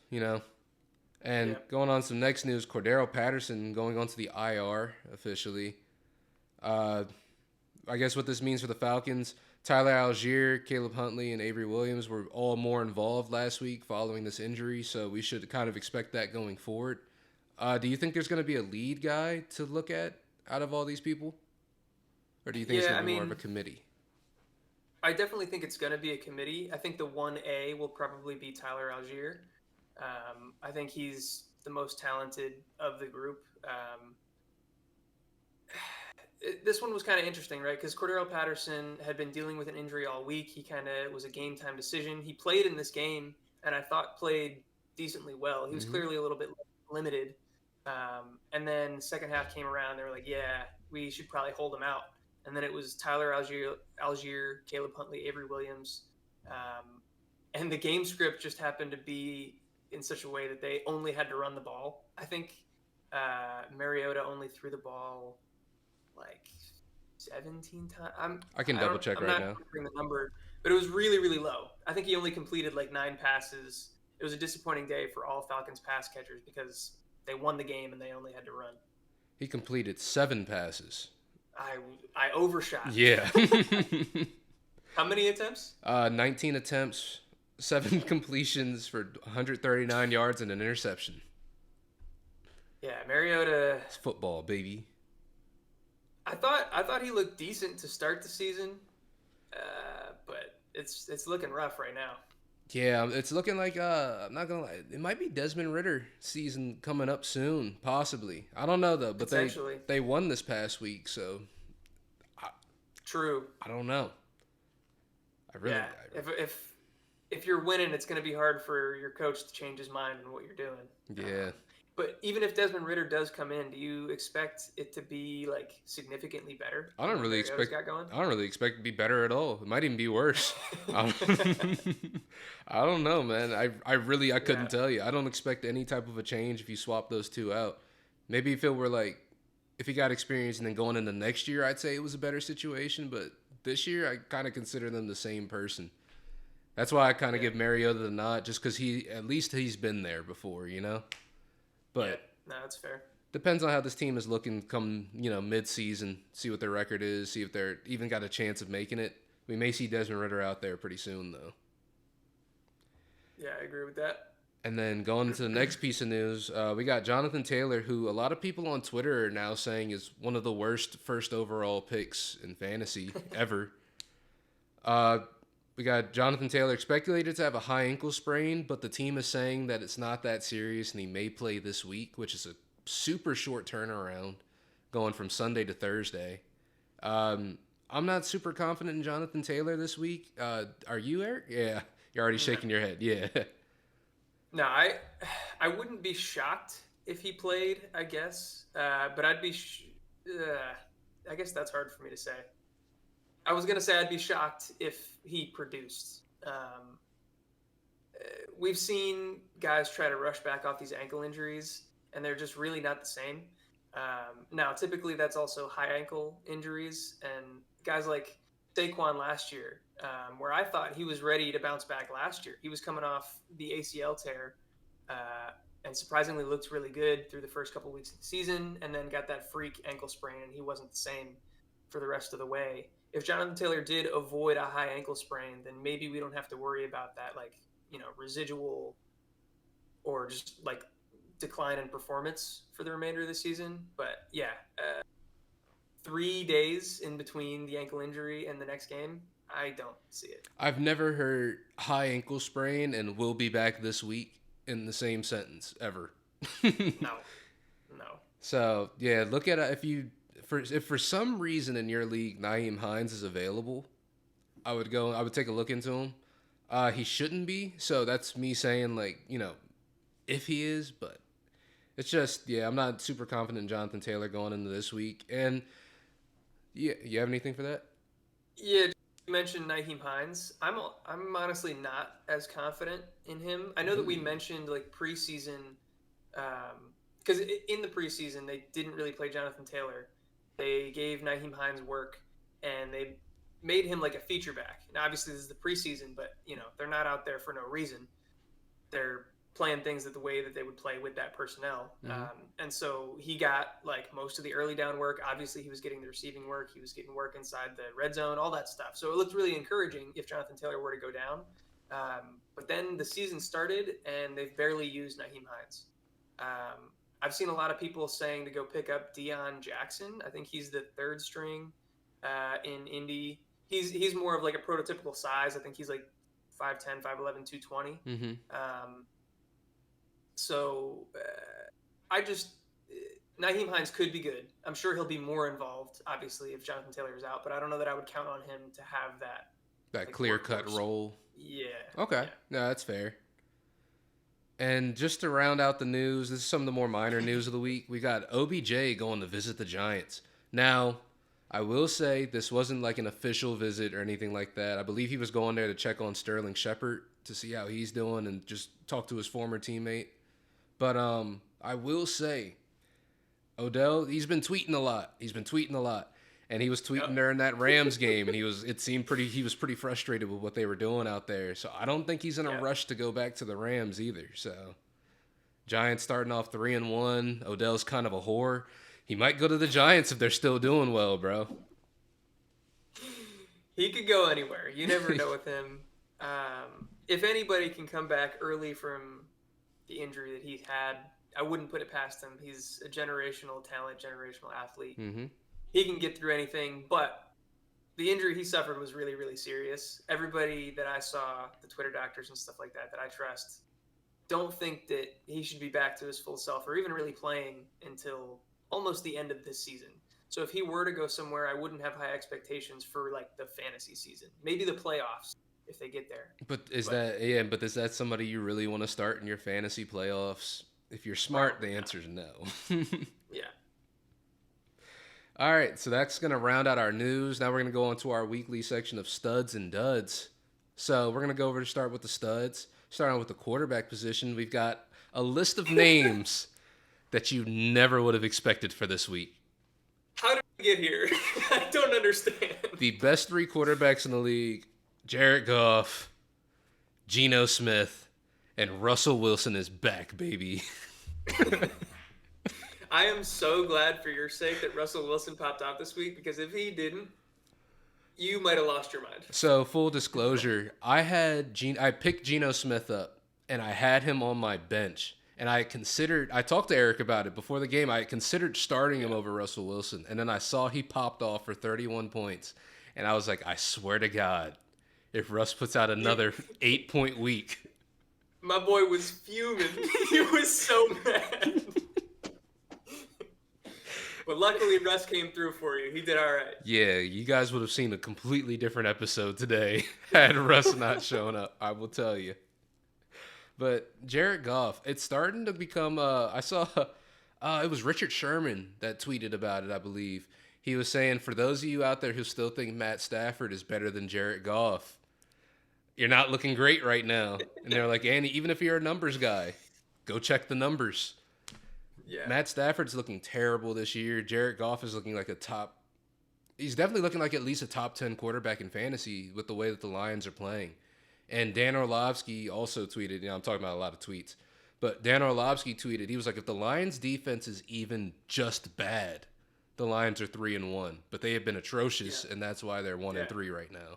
And going on to some next news, Cordero Patterson going on to the IR officially. I guess what this means for the Falcons, Tyler Algier, Caleb Huntley, and Avery Williams were all more involved last week following this injury, so we should kind of expect that going forward. Do you think there's going to be a lead guy to look at out of all these people? Or do you think it's going to be more of a committee? I definitely think it's going to be a committee. I think the 1A will probably be Tyler Algier. I think he's the most talented of the group. This one was kind of interesting, right? Because Cordero Patterson had been dealing with an injury all week. He kind of was a game time decision. He played in this game, and I thought played decently well. He was clearly a little bit limited. And then second half came around. They were like, yeah, we should probably hold him out. And then it was Tyler Algier, Caleb Huntley, Avery Williams. And the game script just happened to be in such a way that they only had to run the ball. I think Mariota only threw the ball like 17 times. I can double check right now. I'm not remembering the number, but it was really, really low. I think he only completed like 9 passes. It was a disappointing day for all Falcons pass catchers because they won the game and they only had to run. He completed 7 passes. I overshot. Yeah. How many attempts? 19 attempts, 7 completions for 139 yards and an interception. Yeah, Mariota. It's football, baby. I thought he looked decent to start the season, but it's looking rough right now. Yeah, it's looking like I'm not gonna lie, it might be Desmond Ridder season coming up soon, possibly. I don't know though, but they won this past week, so. True. I don't know. If you're winning, it's going to be hard for your coach to change his mind on what you're doing. Yeah. But even if Desmond Ridder does come in, do you expect it to be like significantly better? I don't really expect it to be better at all. It might even be worse. I don't know, man. I couldn't tell you. I don't expect any type of a change if you swap those two out. Maybe if he got experience and then going into next year, I'd say it was a better situation. But this year, I kind of consider them the same person. That's why I kind of give Mariota the nod, just because he's been there before, But no, that's fair. Depends on how this team is looking come, mid-season, see what their record is, see if they're even got a chance of making it. We may see Desmond Ridder out there pretty soon, though. Yeah, I agree with that. And then going into the next piece of news, we got Jonathan Taylor, who a lot of people on Twitter are now saying is one of the worst first overall picks in fantasy ever. We got Jonathan Taylor speculated to have a high ankle sprain, but the team is saying that it's not that serious and he may play this week, which is a super short turnaround going from Sunday to Thursday. I'm not super confident in Jonathan Taylor this week. Are you, Eric? Yeah, you're already shaking your head. Yeah. No, I wouldn't be shocked if he played, I guess. But I'd be I guess that's hard for me to say. I was going to say I'd be shocked if he produced. We've seen guys try to rush back off these ankle injuries, and they're just really not the same. Now, typically that's also high ankle injuries, and guys like Saquon last year, where I thought he was ready to bounce back last year. He was coming off the ACL tear and surprisingly looked really good through the first couple weeks of the season, and then got that freak ankle sprain, and he wasn't the same for the rest of the way. If Jonathan Taylor did avoid a high ankle sprain, then maybe we don't have to worry about that, residual or just like decline in performance for the remainder of the season. But yeah, 3 days in between the ankle injury and the next game, I don't see it. I've never heard high ankle sprain and will be back this week in the same sentence ever. No. So yeah, look at if for some reason in your league Nyheim Hines is available, I would take a look into him. He shouldn't be, so that's me saying like, if he is, but it's just, I'm not super confident in Jonathan Taylor going into this week. And yeah, you have anything for that? Yeah, you mentioned Nyheim Hines. I'm honestly not as confident in him. I know that we mentioned like preseason, because in the preseason they didn't really play Jonathan Taylor. They gave Nyheim Hines work, and they made him like a feature back. Now, obviously, this is the preseason, but they're not out there for no reason. They're playing things the way that they would play with that personnel. And so he got like most of the early down work. Obviously, he was getting the receiving work. He was getting work inside the red zone, all that stuff. So it looked really encouraging if Jonathan Taylor were to go down. But then the season started, and they've barely used Nyheim Hines. I've seen a lot of people saying to go pick up Deion Jackson. I think he's the third string in Indy. He's more of like a prototypical size. I think he's like 5'10", 5'11", 220. So Nyheim Hines could be good. I'm sure he'll be more involved, obviously, if Jonathan Taylor is out. But I don't know that I would count on him to have that like, clear-cut role. Yeah. Okay. Yeah. No, that's fair. And just to round out the news, this is some of the more minor news of the week. We got OBJ going to visit the Giants. Now, I will say this wasn't like an official visit or anything like that. I believe he was going there to check on Sterling Shepard to see how he's doing and just talk to his former teammate. But I will say, Odell, he's been tweeting a lot. And he was tweeting during that Rams game, and he was pretty frustrated with what they were doing out there. So I don't think he's in a rush to go back to the Rams either. So Giants starting off 3-1. Odell's kind of a whore. He might go to the Giants if they're still doing well, bro. He could go anywhere. You never know with him. If anybody can come back early from the injury that he's had, I wouldn't put it past him. He's a generational talent, generational athlete. Mm-hmm. He can get through anything, but the injury he suffered was really, really serious. Everybody that I saw, the Twitter doctors and stuff like that I trust, don't think that he should be back to his full self or even really playing until almost the end of this season. So if he were to go somewhere, I wouldn't have high expectations for like the fantasy season. Maybe the playoffs if they get there. But is that somebody you really want to start in your fantasy playoffs? If you're smart, the answer is no. Yeah. All right, so that's going to round out our news. Now we're going to go on to our weekly section of studs and duds. So we're going to go over to start with the studs. Starting with the quarterback position, we've got a list of names that you never would have expected for this week. How did we get here? I don't understand. The best three quarterbacks in the league, Jared Goff, Geno Smith, and Russell Wilson is back, baby. I am so glad for your sake that Russell Wilson popped out this week, because if he didn't, you might have lost your mind. So, full disclosure, I picked Geno Smith up, and I had him on my bench. And I talked to Eric about it before the game. I considered starting him over Russell Wilson. And then I saw he popped off for 31 points. And I was like, I swear to God, if Russ puts out another 8-point week. My boy was fuming. He was so mad. But luckily, Russ came through for you. He did all right. Yeah, you guys would have seen a completely different episode today had Russ not shown up, I will tell you. But Jared Goff, it's starting to become, I saw, it was Richard Sherman that tweeted about it, I believe. He was saying, for those of you out there who still think Matt Stafford is better than Jared Goff, you're not looking great right now. And they're like, Andy, even if you're a numbers guy, go check the numbers. Yeah. Matt Stafford's looking terrible this year. Jared Goff is looking like he's definitely looking like at least a top 10 quarterback in fantasy with the way that the Lions are playing. And Dan Orlovsky also tweeted, I'm talking about a lot of tweets, but Dan Orlovsky tweeted, he was like, if the Lions defense is even just bad, the Lions are 3-1, but they have been atrocious, and that's why they're 1-3 right now.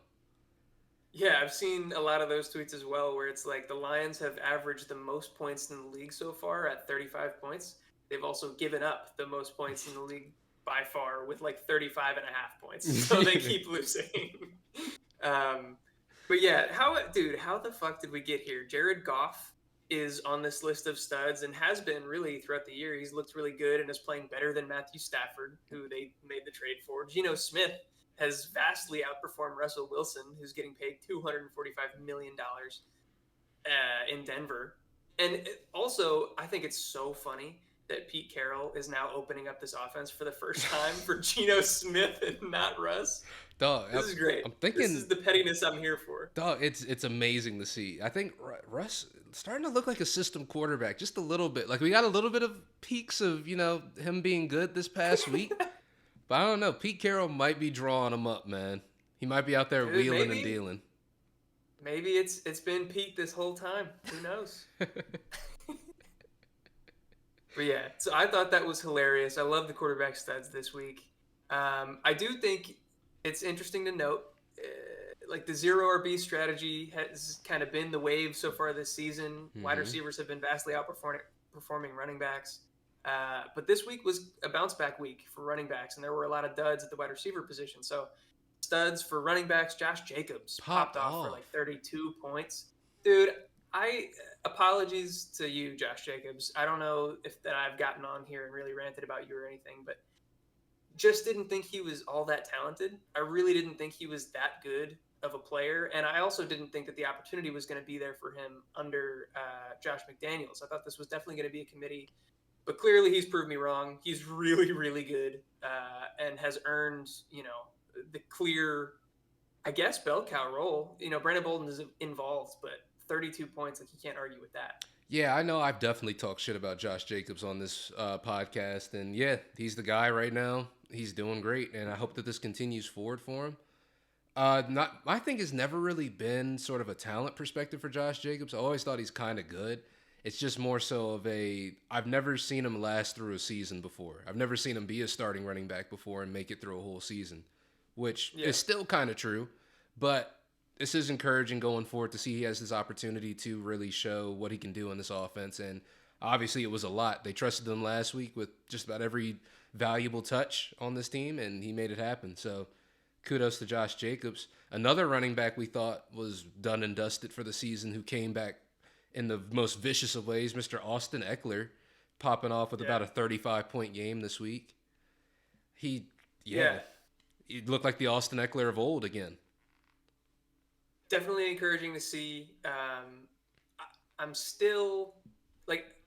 Yeah, I've seen a lot of those tweets as well, where it's like the Lions have averaged the most points in the league so far at 35 points. They've also given up the most points in the league by far with like 35 and a half points. So they keep losing. um, but yeah, how the fuck did we get here? Jared Goff is on this list of studs and has been really throughout the year. He's looked really good and is playing better than Matthew Stafford, who they made the trade for. Geno Smith has vastly outperformed Russell Wilson, who's getting paid $245 million in Denver. And also, I think it's so funny that Pete Carroll is now opening up this offense for the first time for Geno Smith and not Russ. Dog, This is great. I'm thinking this is the pettiness I'm here for. Dog, it's amazing to see. I think Russ starting to look like a system quarterback just a little bit. Like we got a little bit of peaks of him being good this past week, but I don't know. Pete Carroll might be drawing him up, man. He might be out there wheeling and dealing. Maybe it's been Pete this whole time. Who knows? But yeah, so I thought that was hilarious. I love the quarterback studs this week. I do think it's interesting to note, like the zero RB strategy has kind of been the wave so far this season. Mm-hmm. Wide receivers have been vastly outperforming running backs. But this week was a bounce back week for running backs, and there were a lot of duds at the wide receiver position. So studs for running backs, Josh Jacobs popped off for like 32 points. Dude, apologies to you, Josh Jacobs. I don't know if that I've gotten on here and really ranted about you or anything, but just didn't think he was all that talented. I really didn't think he was that good of a player, and I also didn't think that the opportunity was going to be there for him under Josh McDaniels. I thought this was definitely going to be a committee, but clearly he's proved me wrong. He's really, really good and has earned, the clear, I guess, bell cow role. Brandon Bolden is involved, but 32 points, like you can't argue with that. Yeah, I know I've definitely talked shit about Josh Jacobs on this podcast, and yeah, he's the guy right now. He's doing great, and I hope that this continues forward for him. My thing has never really been sort of a talent perspective for Josh Jacobs. I always thought he's kind of good. It's just more so of I've never seen him last through a season before. I've never seen him be a starting running back before and make it through a whole season, which is still kind of true, but this is encouraging going forward to see he has this opportunity to really show what he can do in this offense. And obviously it was a lot. They trusted him last week with just about every valuable touch on this team, and he made it happen. So kudos to Josh Jacobs. Another running back we thought was done and dusted for the season who came back in the most vicious of ways, Mr. Austin Eckler, popping off with about a 35-point game this week. He looked like the Austin Eckler of old again. Definitely encouraging to see. I'm still,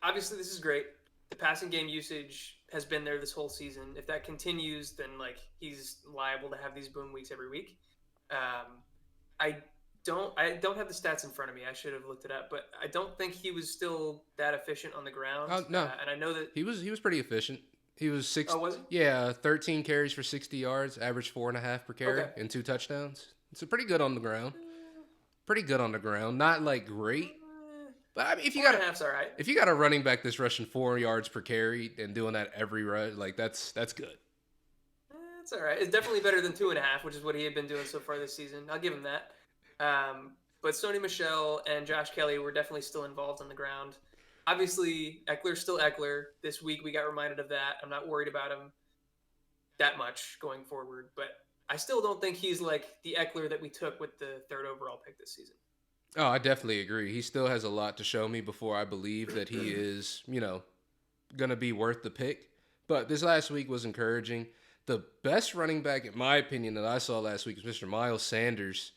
obviously this is great. The passing game usage has been there this whole season. If that continues, then, he's liable to have these boom weeks every week. I don't have the stats in front of me. I should have looked it up, but I don't think he was still that efficient on the ground. No. And I know that he was pretty efficient. He was 6. Oh, was he? Yeah, 13 carries for 60 yards, average 4.5 per carry, and 2 touchdowns. It's pretty good on the ground. Not great, but I mean, if you got right. If you got a running back that's rushing 4 yards per carry and doing that every run, that's good. That's all right. It's definitely better than 2.5, which is what he had been doing so far this season. I'll give him that. But Sony Michel and Josh Kelly were definitely still involved on the ground. Obviously, Eckler's still Eckler. This week we got reminded of that. I'm not worried about him that much going forward, but I still don't think he's like the Eckler that we took with the 3rd overall pick this season. Oh, I definitely agree. He still has a lot to show me before I believe that he is, going to be worth the pick. But this last week was encouraging. The best running back, in my opinion, that I saw last week was Mr. Miles Sanders.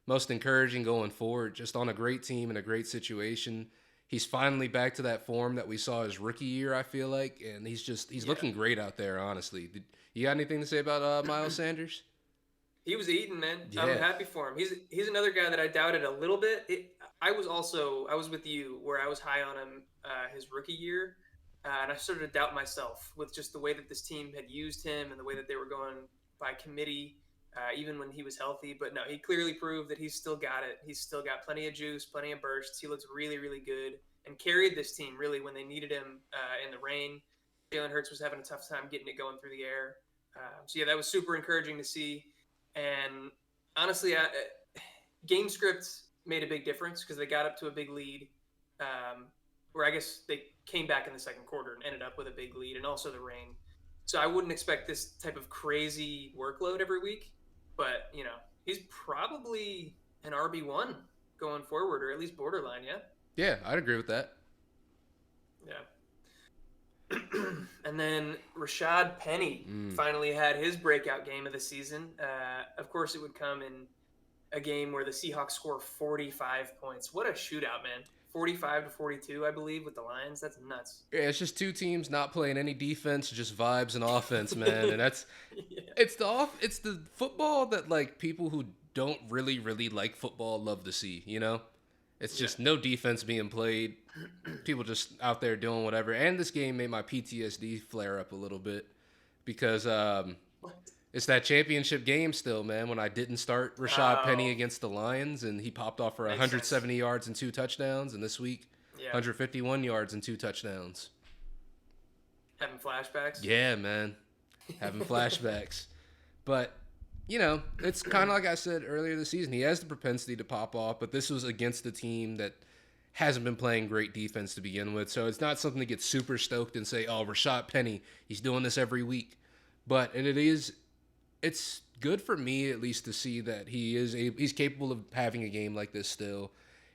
Most encouraging going forward, just on a great team in a great situation. He's finally back to that form that we saw his rookie year, I feel like. And he's looking great out there, honestly. You got anything to say about Miles Sanders? He was eating, man. Yeah. I'm happy for him. He's another guy that I doubted a little bit. I was with you where I was high on him his rookie year, and I started to doubt myself with just the way that this team had used him and the way that they were going by committee, even when he was healthy. But no, he clearly proved that he's still got it. He's still got plenty of juice, plenty of bursts. He looks really, really good and carried this team really when they needed him in the rain. Jalen Hurts was having a tough time getting it going through the air. So yeah, that was super encouraging to see. And honestly, game script made a big difference because they got up to a big lead, where I guess they came back in the second quarter and ended up with a big lead, and also the rain. So I wouldn't expect this type of crazy workload every week, but he's probably an RB1 going forward, or at least borderline. Yeah, I'd agree with that. Yeah. And then Rashad Penny finally had his breakout game of the season. Of course, it would come in a game where the Seahawks score 45 points. What a shootout, man. 45-42, I believe, with the Lions. That's nuts. Yeah, it's just two teams not playing any defense, just vibes and offense, man. And that's it's the football that like people who don't really like football love to see, It's just no defense being played. People just out there doing whatever. And this game made my PTSD flare up a little bit because it's that championship game still, man, when I didn't start Rashad Penny against the Lions, and he popped off for 170 yards and 2 touchdowns, and this week, 151 yards and 2 touchdowns. Having flashbacks? Yeah, man. Having flashbacks. But, it's kind of like I said earlier this season. He has the propensity to pop off, but this was against a team that hasn't been playing great defense to begin with, so it's not something to get super stoked and say, oh, Rashad Penny, he's doing this every week. But it's good for me at least to see that he's capable of having a game like this still,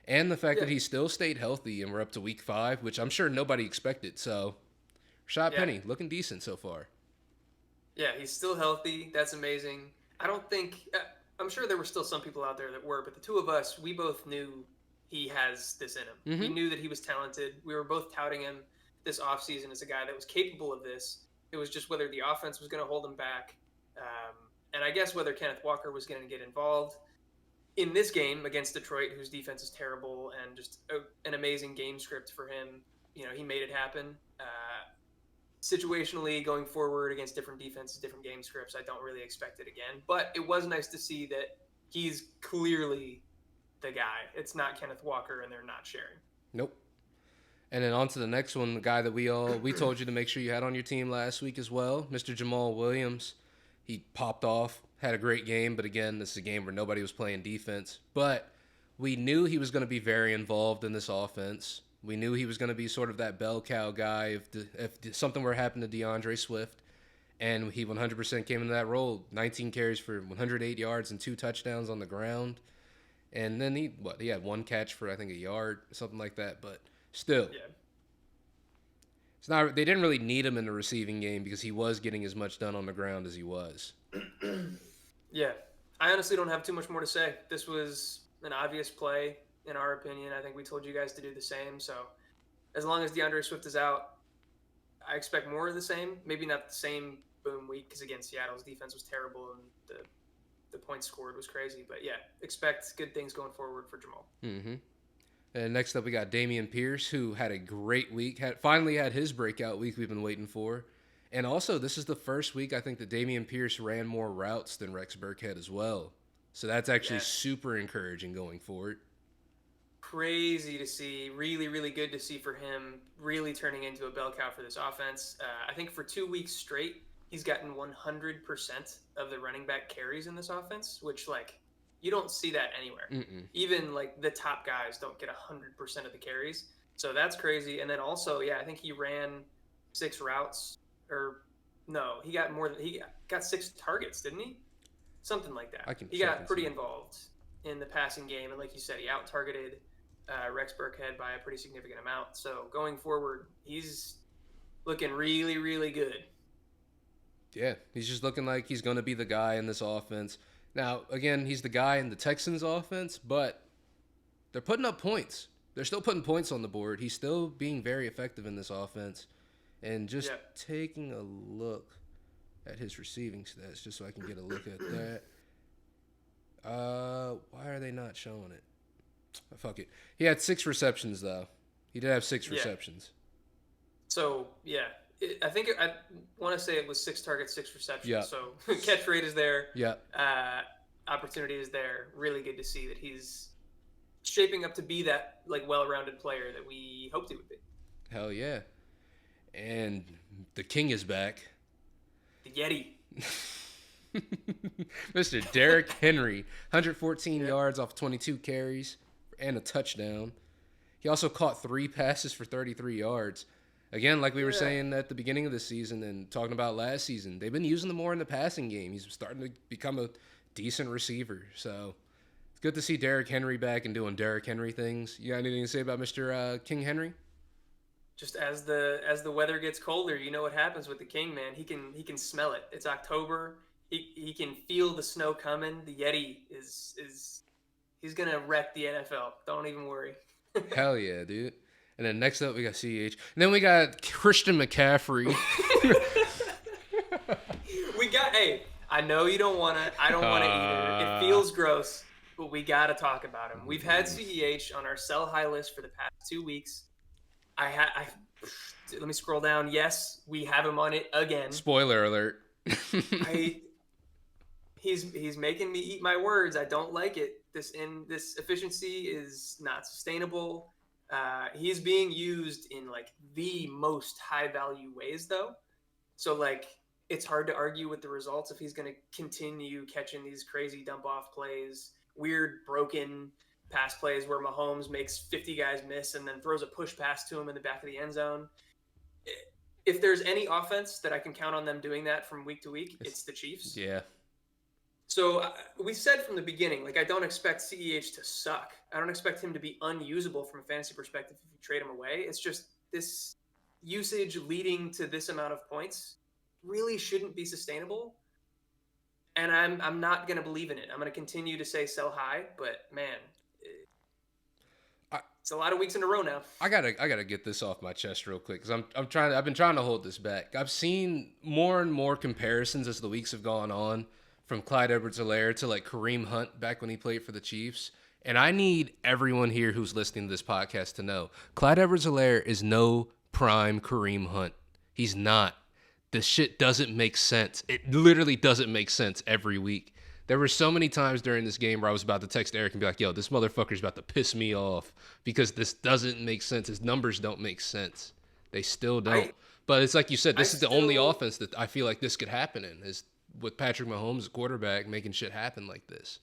and the fact that he still stayed healthy and we're up to week 5, which I'm sure nobody expected. So Rashad Penny looking decent so far. Yeah, he's still healthy. That's amazing. I'm sure there were still some people out there that were, but the two of us, we both knew he has this in him. We knew that he was talented. We were both touting him this offseason as a guy that was capable of this. It was just whether the offense was going to hold him back. And I guess whether Kenneth Walker was going to get involved in this game against Detroit, whose defense is terrible, and just an amazing game script for him. He made it happen. Situationally, going forward against different defenses, different game scripts, I don't really expect it again. But it was nice to see that he's clearly the guy. It's not Kenneth Walker, and they're not sharing. Nope. And then on to the next one, the guy that we told you to make sure you had on your team last week as well, Mr. Jamal Williams. He popped off, had a great game, but again, this is a game where nobody was playing defense. But we knew he was going to be very involved in this offense. We knew he was going to be sort of that bell cow guy if something were to happen to DeAndre Swift, and he 100% came into that role. 19 carries for 108 yards and 2 touchdowns on the ground. And then he had 1 catch for, I think, a yard, something like that, but still. Yeah. They didn't really need him in the receiving game because he was getting as much done on the ground as he was. Yeah. I honestly don't have too much more to say. This was an obvious play, in our opinion. I think we told you guys to do the same. So as long as DeAndre Swift is out, I expect more of the same. Maybe not the same boom week because, again, Seattle's defense was terrible and the points scored was crazy. But, yeah, expect good things going forward for Jamal. Mm-hmm. And next up, we got Damien Pierce, who had a great week. Finally had his breakout week we've been waiting for. And also, this is the first week I think that Damien Pierce ran more routes than Rex Burkhead as well. So that's actually super encouraging going forward. Crazy to see. Really, really good to see for him. Really turning into a bell cow for this offense. I think for 2 weeks straight, he's gotten 100% of the running back carries in this offense, which, you don't see that anywhere. Mm-mm. Even, the top guys don't get 100% of the carries. So that's crazy. And then also, I think he ran 6 routes. Or, no, he got more than – he got 6 targets, didn't he? Something like that. He got pretty involved in the passing game. And like you said, he out-targeted Rex Burkhead by a pretty significant amount. So going forward, he's looking really, really good. Yeah, he's just looking like he's going to be the guy in this offense. Now, again, he's the guy in the Texans' offense, but they're putting up points. They're still putting points on the board. He's still being very effective in this offense. And just taking a look at his receiving stats, just so I can get a look at that. Why are they not showing it? Oh, fuck it. He had 6 receptions, though. He did have 6 receptions. So, I want to say it was 6 targets, 6 receptions. Yeah. So catch rate is there. Yeah. Opportunity is there. Really good to see that he's shaping up to be that well-rounded player that we hoped he would be. Hell yeah. And the king is back. The Yeti. Mr. Derrick Henry, 114 yards off 22 carries and a touchdown. He also caught 3 passes for 33 yards. Again, like we were saying at the beginning of the season and talking about last season, they've been using him more in the passing game. He's starting to become a decent receiver. So it's good to see Derrick Henry back and doing Derrick Henry things. You got anything to say about Mr. King Henry? Just as the weather gets colder, you know what happens with the King, man. He can smell it. It's October. He can feel the snow coming. The Yeti is he's gonna wreck the NFL. Don't even worry. Hell yeah, dude. And then next up we got CH. And then we got Christian McCaffrey. Hey, I know you don't want to. I don't want to either. It feels gross, but we got to talk about him. We've had CEH on our sell high list for the past 2 weeks. Let me scroll down. Yes, we have him on it again. Spoiler alert. He's making me eat my words. I don't like it. This efficiency is not sustainable. He's being used in like the most high value ways though. So like it's hard to argue with the results if he's going to continue catching these crazy dump off plays, weird broken pass plays where Mahomes makes 50 guys miss and then throws a push pass to him in the back of the end zone. If there's any offense that I can count on them doing that from week to week, it's the Chiefs. Yeah. So we said from the beginning, like I don't expect CEH to suck. I don't expect him to be unusable from a fantasy perspective if you trade him away. It's just this usage leading to this amount of points really shouldn't be sustainable. And I'm not going to believe in it. I'm going to continue to say sell high, but man, it's a lot of weeks in a row now. I gotta get this off my chest real quick because I've been trying to hold this back. I've seen more and more comparisons as the weeks have gone on, from Clyde Edwards-Helaire to like Kareem Hunt back when he played for the Chiefs. And I need everyone here who's listening to this podcast to know Clyde Edwards-Helaire is no prime Kareem Hunt. He's not. This shit doesn't make sense. It literally doesn't make sense every week. There were so many times during this game where I was about to text Eric and be like, yo, this motherfucker's about to piss me off because this doesn't make sense. His numbers don't make sense. They still don't. But it's like you said, this is the only offense that I feel like this could happen in, is with Patrick Mahomes as quarterback making shit happen like this.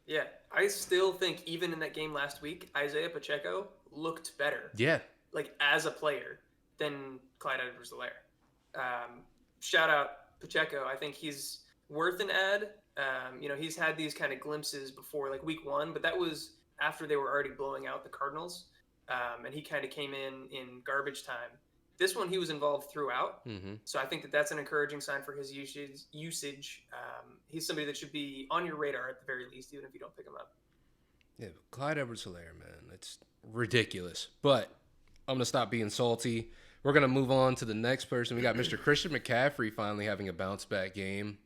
Yeah, I still think even in that game last week, Isaiah Pacheco looked better. Yeah. Like as a player than Clyde Edwards-Helaire. Shout out Pacheco. I think he's worth an ad. He's had these kind of glimpses before, like week 1, but that was after they were already blowing out the Cardinals. And he kind of came in garbage time. This one, he was involved throughout. Mm-hmm. So I think that's an encouraging sign for his usage. He's somebody that should be on your radar at the very least, even if you don't pick him up. Yeah, Clyde Edwards-Helaire, man, it's ridiculous. But I'm going to stop being salty. We're going to move on to the next person. We got Mr. Christian McCaffrey finally having a bounce-back game.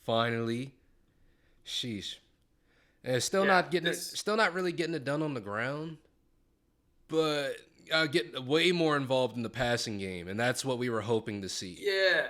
Finally. Sheesh. And still not really getting it done on the ground, but getting way more involved in the passing game, and that's what we were hoping to see. Yeah,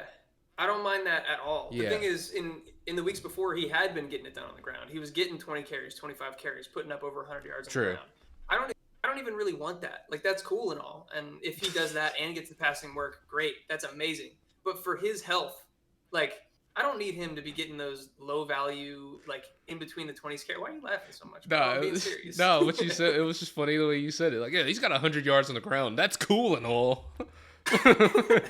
I don't mind that at all. Yeah. The thing is, in the weeks before, he had been getting it done on the ground. He was getting 20 carries, 25 carries, putting up over 100 yards on the ground. I don't even really want that. Like, that's cool and all, and if he does that and gets the passing work, great. That's amazing. But for his health, like, I don't need him to be getting those low value, like in between the 20s carries. Why are you laughing so much? I'm being serious. No, what you said, it was just funny the way you said it. Like, yeah, he's got 100 yards on the ground. That's cool and all. It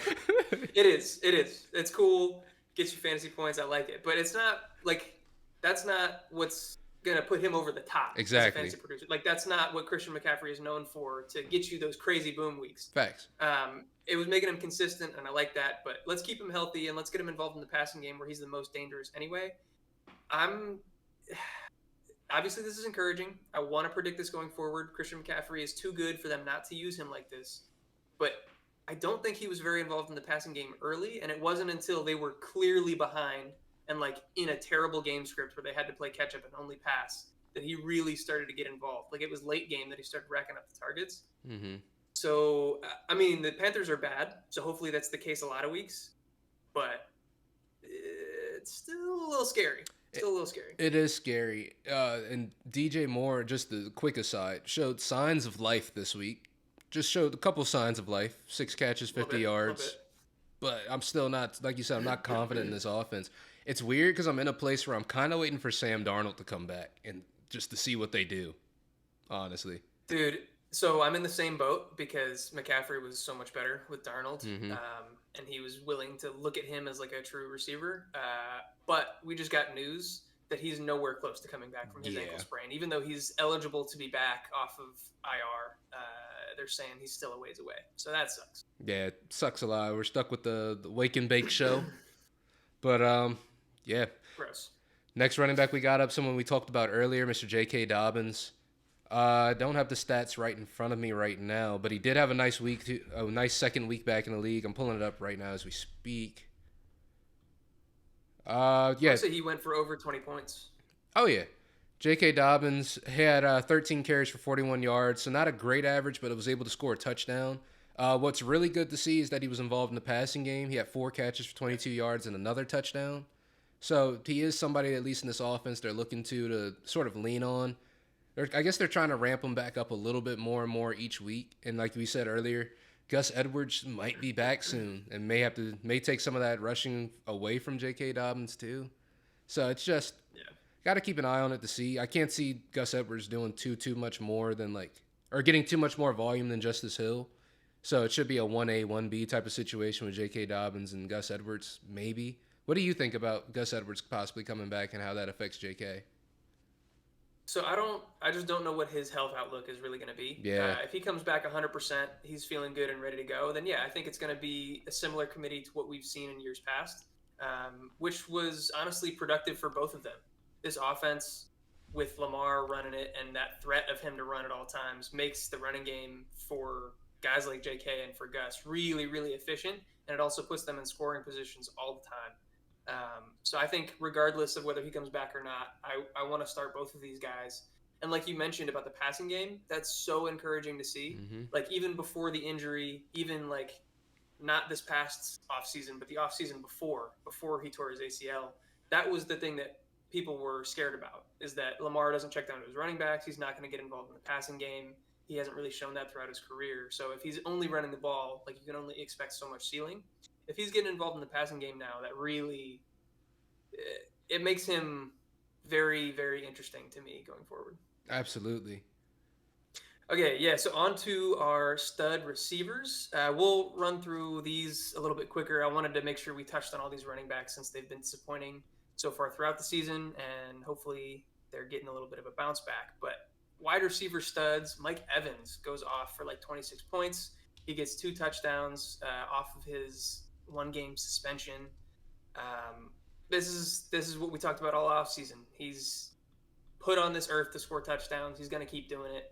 is. It's cool. Gets you fantasy points. I like it. But it's not like, that's not what's going to put him over the top. Exactly. As a fantasy producer. Like, that's not what Christian McCaffrey is known for, to get you those crazy boom weeks. Facts. It was making him consistent, and I like that. But let's keep him healthy, and let's get him involved in the passing game where he's the most dangerous anyway. Obviously, this is encouraging. I want to predict this going forward. Christian McCaffrey is too good for them not to use him like this. But I don't think he was very involved in the passing game early, and it wasn't until they were clearly behind and like in a terrible game script where they had to play catch up and only pass that he really started to get involved. Like, it was late game that he started racking up the targets. Mm-hmm. So, I mean, the Panthers are bad, so hopefully that's the case a lot of weeks. But it's still a little scary. It is scary. And DJ Moore, just the quick aside, showed signs of life this week. Just showed a couple signs of life. 6 catches, 50 yards. but I'm still not, like you said, I'm not confident in this offense. It's weird because I'm in a place where I'm kind of waiting for Sam Darnold to come back and just to see what they do, honestly. Dude, so I'm in the same boat because McCaffrey was so much better with Darnold, and he was willing to look at him as like a true receiver. But we just got news that he's nowhere close to coming back from his ankle sprain, even though he's eligible to be back off of IR. They're saying he's still a ways away, so that sucks. Yeah, it sucks a lot. We're stuck with the wake and bake show, but yeah. Gross. Next running back we got up, someone we talked about earlier, Mr. J.K. Dobbins. I don't have the stats right in front of me right now, but he did have a nice nice second week back in the league. I'm pulling it up right now as we speak. Yeah. So he went for over 20 points. Oh, yeah. J.K. Dobbins had 13 carries for 41 yards, so not a great average, but it was able to score a touchdown. What's really good to see is that he was involved in the passing game. He had 4 catches for 22 yards and another touchdown. So he is somebody, at least in this offense, they're looking to sort of lean on. I guess they're trying to ramp him back up a little bit more and more each week. And like we said earlier, Gus Edwards might be back soon and may take some of that rushing away from J.K. Dobbins too. So it's just got to keep an eye on it to see. I can't see Gus Edwards doing too much more than or getting too much more volume than Justice Hill. So it should be a 1A, 1B type of situation with J.K. Dobbins and Gus Edwards, maybe. What do you think about Gus Edwards possibly coming back and how that affects J.K.? So I just don't know what his health outlook is really going to be. Yeah. If he comes back 100%, he's feeling good and ready to go, then yeah, I think it's going to be a similar committee to what we've seen in years past, which was honestly productive for both of them. This offense with Lamar running it and that threat of him to run at all times makes the running game for guys like JK and for Gus really, really efficient, and it also puts them in scoring positions all the time. So I think regardless of whether he comes back or not, I want to start both of these guys. And like you mentioned about the passing game, that's so encouraging to see. Like even before the injury, even like not this past offseason, but the offseason before he tore his ACL, that was the thing that people were scared about, is that Lamar doesn't check down to his running backs. He's not going to get involved in the passing game. He hasn't really shown that throughout his career. So if he's only running the ball, like you can only expect so much ceiling. If he's getting involved in the passing game now, that really, it makes him very, very interesting to me going forward. Absolutely. Okay, yeah, so on to our stud receivers. We'll run through these a little bit quicker. I wanted to make sure we touched on all these running backs since they've been disappointing so far throughout the season, and hopefully they're getting a little bit of a bounce back. But wide receiver studs, Mike Evans goes off for like 26 points. He gets 2 touchdowns off of his 1-game suspension. This is what we talked about all offseason. He's put on this earth to score touchdowns. He's going to keep doing it.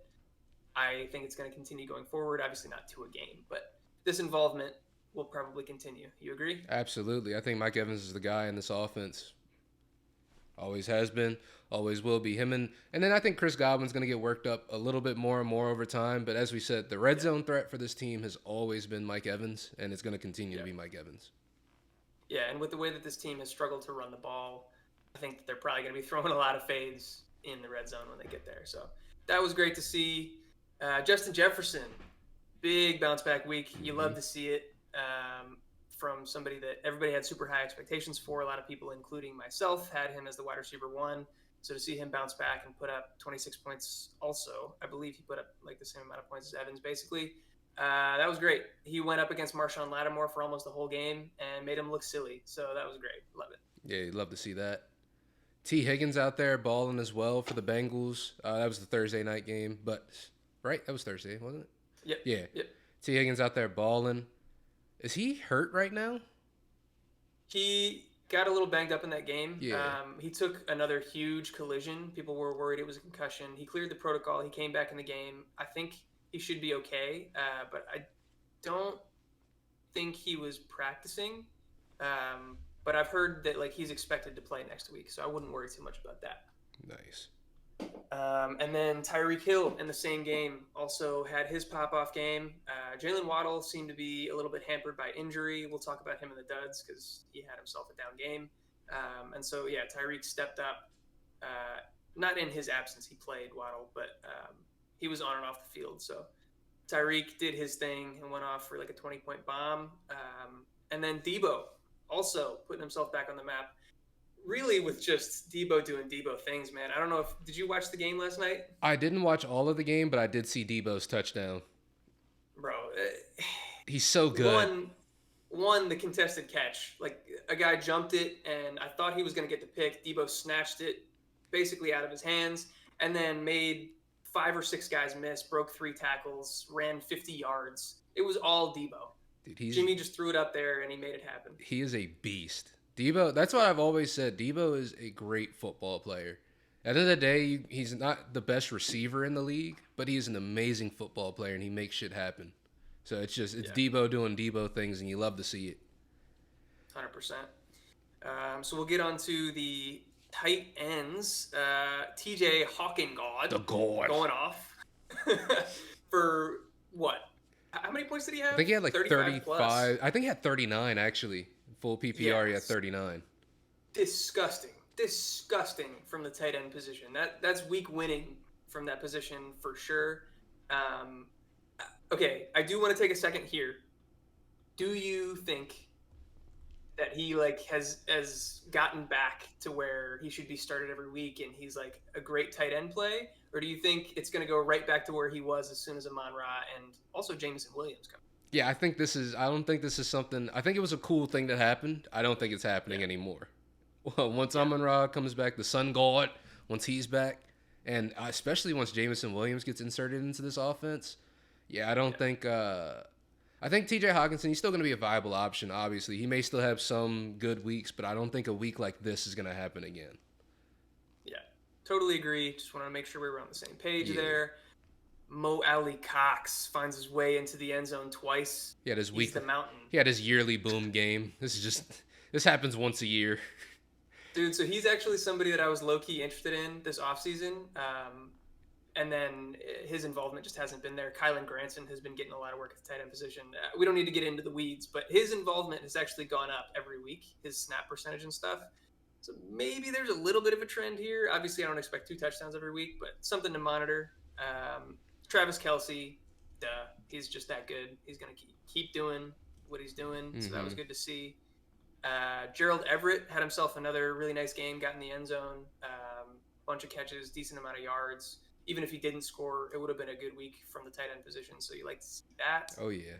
I think it's going to continue going forward. Obviously not to a game, but this involvement will probably continue. You agree? Absolutely. I think Mike Evans is the guy in this offense. Always has been, always will be. Him and then I think Chris Godwin's going to get worked up a little bit more and more over time. But as we said, the red zone threat for this team has always been Mike Evans, and it's going to continue to be Mike Evans. Yeah, and with the way that this team has struggled to run the ball, I think that they're probably going to be throwing a lot of fades in the red zone when they get there. So that was great to see. Justin Jefferson, big bounce back week. You love to see it from somebody that everybody had super high expectations for. A lot of people, including myself, had him as the wide receiver 1. So to see him bounce back and put up 26 points also, I believe he put up like the same amount of points as Evans basically. That was great. He went up against Marshawn Lattimore for almost the whole game and made him look silly. So that was great. Love it. Yeah, you'd love to see that. T. Higgins out there balling as well for the Bengals. That was the Thursday night game, but right? That was Thursday, wasn't it? Yep. Yeah. Yep. T. Higgins out there balling. Is he hurt right now? He got a little banged up in that game. Yeah. He took another huge collision. People were worried it was a concussion. He cleared the protocol. He came back in the game. I think he should be okay, but I don't think he was practicing. But I've heard that like he's expected to play next week, so I wouldn't worry too much about that. Nice. And then Tyreek Hill in the same game also had his pop-off game. Jalen Waddle seemed to be a little bit hampered by injury. We'll talk about him in the duds because he had himself a down game. And so, yeah, Tyreek stepped up. Not in his absence, he played Waddle, but he was on and off the field. So Tyreek did his thing and went off for like a 20-point bomb. And then Debo also putting himself back on the map. Really with just Debo doing Debo things, man. I don't know did you watch the game last night? I didn't watch all of the game, but I did see Debo's touchdown. Bro, he's so good. One, the contested catch. Like, a guy jumped it, and I thought he was going to get the pick. Debo snatched it basically out of his hands, and then made 5 or 6 guys miss, broke 3 tackles, ran 50 yards. It was all Debo. Dude, Jimmy just threw it up there, and he made it happen. He is a beast. Debo, that's what I've always said. Debo is a great football player. At the end of the day, he's not the best receiver in the league, but he's an amazing football player, and he makes shit happen. So it's Debo doing Debo things, and you love to see it. 100%. So we'll get on to the tight ends. TJ Hawkingod. The God. Going off. For what? How many points did he have? I think he had like 35. Plus. I think he had 39, actually. Full PPR, yes. He had 39. Disgusting from the tight end position. That's weak winning from that position for sure. Okay, I do want to take a second here. Do you think that he has gotten back to where he should be started every week and he's like a great tight end play, or do you think it's going to go right back to where he was as soon as Amon-Ra and also Jameson Williams come? Yeah, I don't think this is something. I think it was a cool thing that happened. I don't think it's happening anymore. Well, once Amon-Ra comes back, the sun god, once he's back, and especially once Jameson Williams gets inserted into this offense, I don't think. I think T.J. Hockenson, he's still going to be a viable option. Obviously, he may still have some good weeks, but I don't think a week like this is going to happen again. Yeah, totally agree. Just want to make sure we were on the same page there. Mo Alley Cox finds his way into the end zone twice. He had his week. The mountain. He had his yearly boom game. This happens once a year. Dude, so he's actually somebody that I was low-key interested in this offseason. And then his involvement just hasn't been there. Kylan Granson has been getting a lot of work at the tight end position. We don't need to get into the weeds, but his involvement has actually gone up every week, his snap percentage and stuff. So maybe there's a little bit of a trend here. Obviously, I don't expect 2 touchdowns every week, but something to monitor. Travis Kelce, he's just that good. He's going to keep doing what he's doing, so that was good to see. Gerald Everett had himself another really nice game, got in the end zone, bunch of catches, decent amount of yards. Even if he didn't score, it would have been a good week from the tight end position, so you like to see that. Oh, yeah.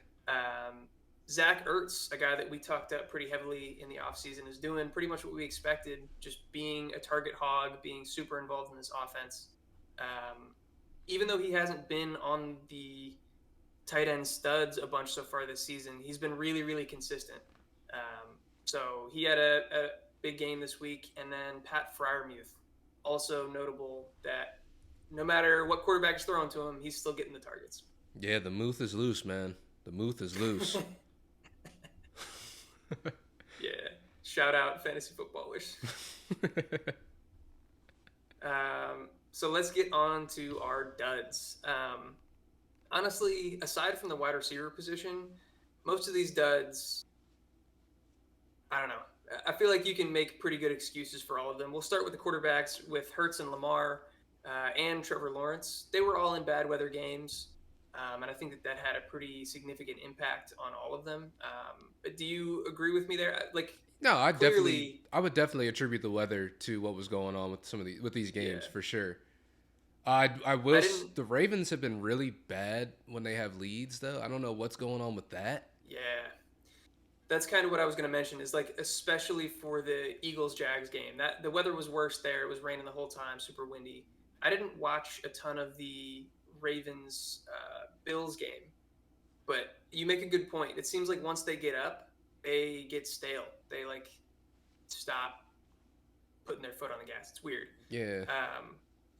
Zach Ertz, a guy that we talked up pretty heavily in the offseason, is doing pretty much what we expected, just being a target hog, being super involved in this offense. Even though he hasn't been on the tight end studs a bunch so far this season, he's been really, really consistent. So he had a big game this week. And then Pat Freiermuth, also notable that no matter what quarterback is throwing to him, he's still getting the targets. Yeah, the Muth is loose, man. The Muth is loose. Yeah. Shout out Fantasy Football Wish. So let's get on to our duds. Honestly, aside from the wide receiver position, most of these duds, I don't know. I feel like you can make pretty good excuses for all of them. We'll start with the quarterbacks with Hurts and Lamar and Trevor Lawrence. They were all in bad weather games, and I think that had a pretty significant impact on all of them. But do you agree with me there? No, I would definitely attribute the weather to what was going on with these games for sure. The Ravens have been really bad when they have leads, though. I don't know what's going on with that. Yeah. That's kind of what I was going to mention is especially for the Eagles-Jags game. That the weather was worse there. It was raining the whole time, super windy. I didn't watch a ton of the Ravens-Bills game, but you make a good point. It seems like once they get up, they get stale. They stop putting their foot on the gas. It's weird. Yeah.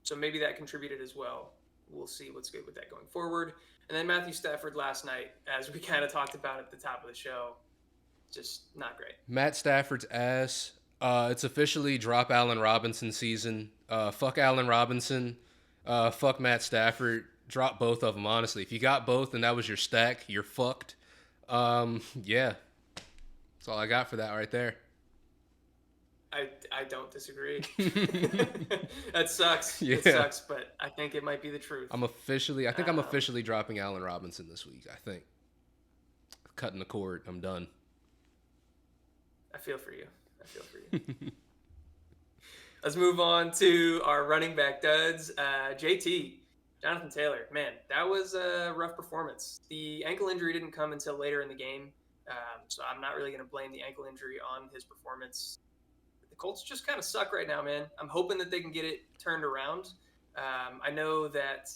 So maybe that contributed as well. We'll see what's good with that going forward. And then Matthew Stafford last night, as we kind of talked about at the top of the show, just not great. Matt Stafford's ass. It's officially drop Allen Robinson season. Fuck Allen Robinson. Fuck Matt Stafford. Drop both of them, honestly. If you got both and that was your stack, you're fucked. Yeah. That's all I got for that right there. I don't disagree. That sucks. Yeah. It sucks, but I think it might be the truth. I'm officially dropping Allen Robinson this week, I think. Cutting the cord. I'm done. I feel for you. Let's move on to our running back duds. JT, Jonathan Taylor. Man, that was a rough performance. The ankle injury didn't come until later in the game, so I'm not really going to blame the ankle injury on his performance. The Colts just kind of suck right now, man. I'm hoping that they can get it turned around. I know that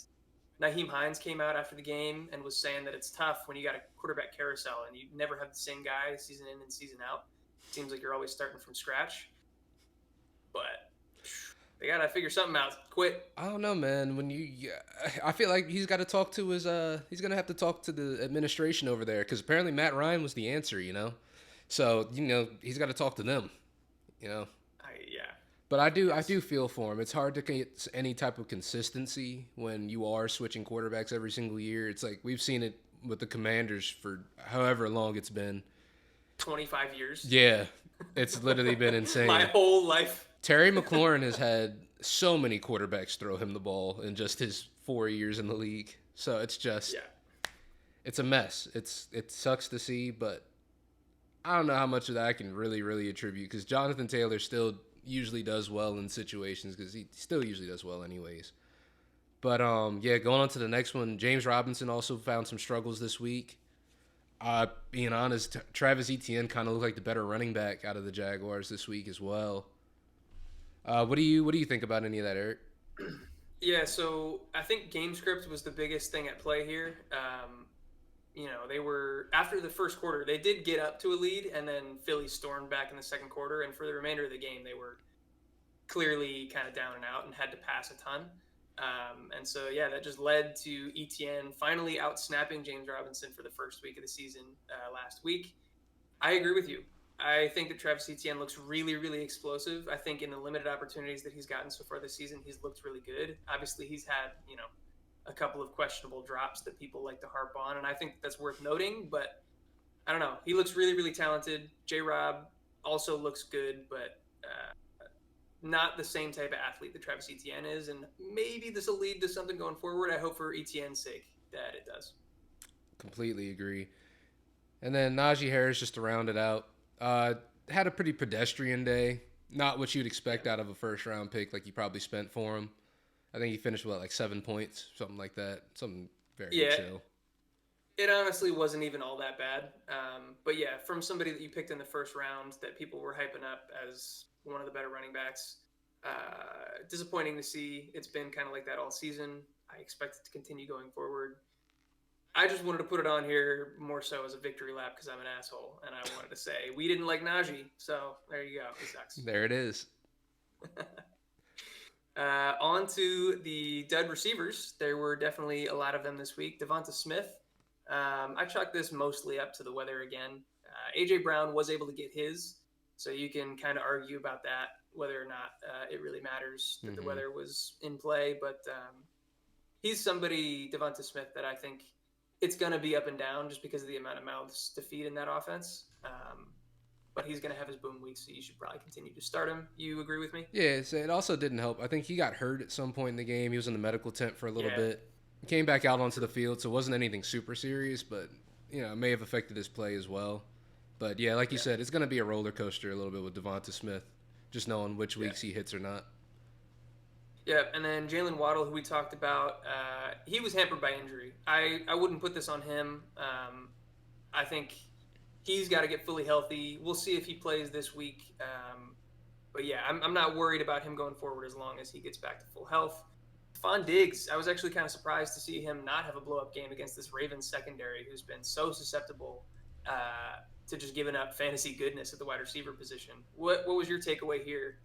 Nyheim Hines came out after the game and was saying that it's tough when you got a quarterback carousel and you never have the same guy season in and season out. It seems like you're always starting from scratch. But they got to figure something out quick. I don't know, man. I feel like he's got to talk to he's going to have to talk to the administration over there because apparently Matt Ryan was the answer, So, he's got to talk to them, Yeah. But I do feel for him. It's hard to get any type of consistency when you are switching quarterbacks every single year. It's like we've seen it with the Commanders for however long it's been. 25 years. Yeah. It's literally been insane. My whole life. Terry McLaurin has had so many quarterbacks throw him the ball in just his 4 years in the league. So it's just it's a mess. It sucks to see, but I don't know how much of that I can really, really attribute because Jonathan Taylor still usually does well in situations because he still usually does well anyways. But, going on to the next one, James Robinson also found some struggles this week. Being honest, Travis Etienne kind of looked like the better running back out of the Jaguars this week as well. What do you think about any of that, Eric? Yeah, so I think game script was the biggest thing at play here. They were, after the first quarter, they did get up to a lead, and then Philly stormed back in the second quarter, and for the remainder of the game, they were clearly kind of down and out and had to pass a ton. And so, that just led to Etienne finally out-snapping James Robinson for the first week of the season last week. I agree with you. I think that Travis Etienne looks really, really explosive. I think in the limited opportunities that he's gotten so far this season, he's looked really good. Obviously, he's had, a couple of questionable drops that people like to harp on, and I think that's worth noting, but I don't know. He looks really, really talented. J-Rob also looks good, but not the same type of athlete that Travis Etienne is, and maybe this will lead to something going forward. I hope for Etienne's sake that it does. Completely agree. And then Najee Harris, just to round it out, had a pretty pedestrian day. Not what you'd expect out of a first-round pick like you probably spent for him. I think he finished with 7 points, something like that. Something very chill. It honestly wasn't even all that bad. But from somebody that you picked in the first round that people were hyping up as one of the better running backs, disappointing to see. It's been kind of like that all season. I expect it to continue going forward. I just wanted to put it on here more so as a victory lap because I'm an asshole, and I wanted to say we didn't like Najee, so there you go. It sucks. There it is. On to the dud receivers. There were definitely a lot of them this week. Devonta Smith. I chalk this mostly up to the weather again. A.J. Brown was able to get his, so you can kind of argue about that, whether or not it really matters that the weather was in play. But he's somebody, Devonta Smith, that I think it's going to be up and down just because of the amount of mouths to feed in that offense. But he's going to have his boom week, so you should probably continue to start him. You agree with me? Yeah, so it also didn't help. I think he got hurt at some point in the game. He was in the medical tent for a little bit. He came back out onto the field, so it wasn't anything super serious, but it may have affected his play as well. But like you said, it's going to be a roller coaster a little bit with Devonta Smith, just knowing which weeks he hits or not. Yeah, and then Jalen Waddle, who we talked about, he was hampered by injury. I wouldn't put this on him. I think he's got to get fully healthy. We'll see if he plays this week. But I'm not worried about him going forward as long as he gets back to full health. Stephon Diggs, I was actually kind of surprised to see him not have a blow-up game against this Ravens secondary who's been so susceptible to just giving up fantasy goodness at the wide receiver position. What was your takeaway here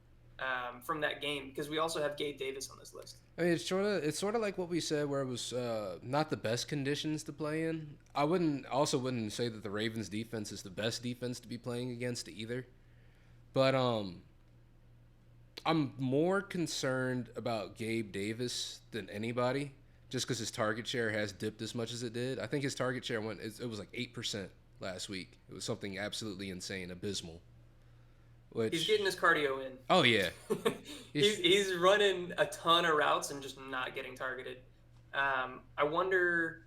from that game? Because we also have Gabe Davis on this list. I mean, it's sort of like what we said, where it was not the best conditions to play in. I wouldn't say that the Ravens defense is the best defense to be playing against either. But I'm more concerned about Gabe Davis than anybody, just because his target share has dipped as much as it did. I think his target share it was 8% last week. It was something absolutely insane, abysmal. He's getting his cardio in. Oh, yeah. He's running a ton of routes and just not getting targeted. I wonder,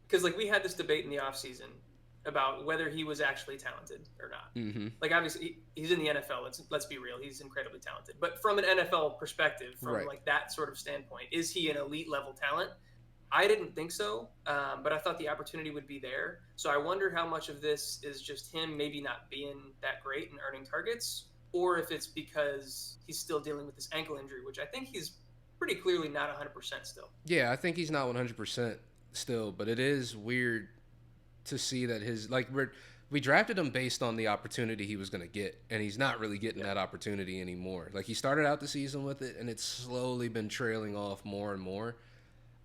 because we had this debate in the offseason. about whether he was actually talented or not. Mm-hmm. Like, obviously, he's in the NFL. Let's be real. He's incredibly talented. But from an NFL perspective, from Right. like that sort of standpoint, is he an elite level talent? I didn't think so, but I thought the opportunity would be there. So I wonder how much of this is just him maybe not being that great and earning targets, or if it's because he's still dealing with this ankle injury, which I think he's pretty clearly not 100% still. Yeah, I think he's not 100% still, but it is weird to see that we drafted him based on the opportunity he was going to get, and he's not really getting that opportunity anymore. Like, he started out the season with it, and it's slowly been trailing off more and more.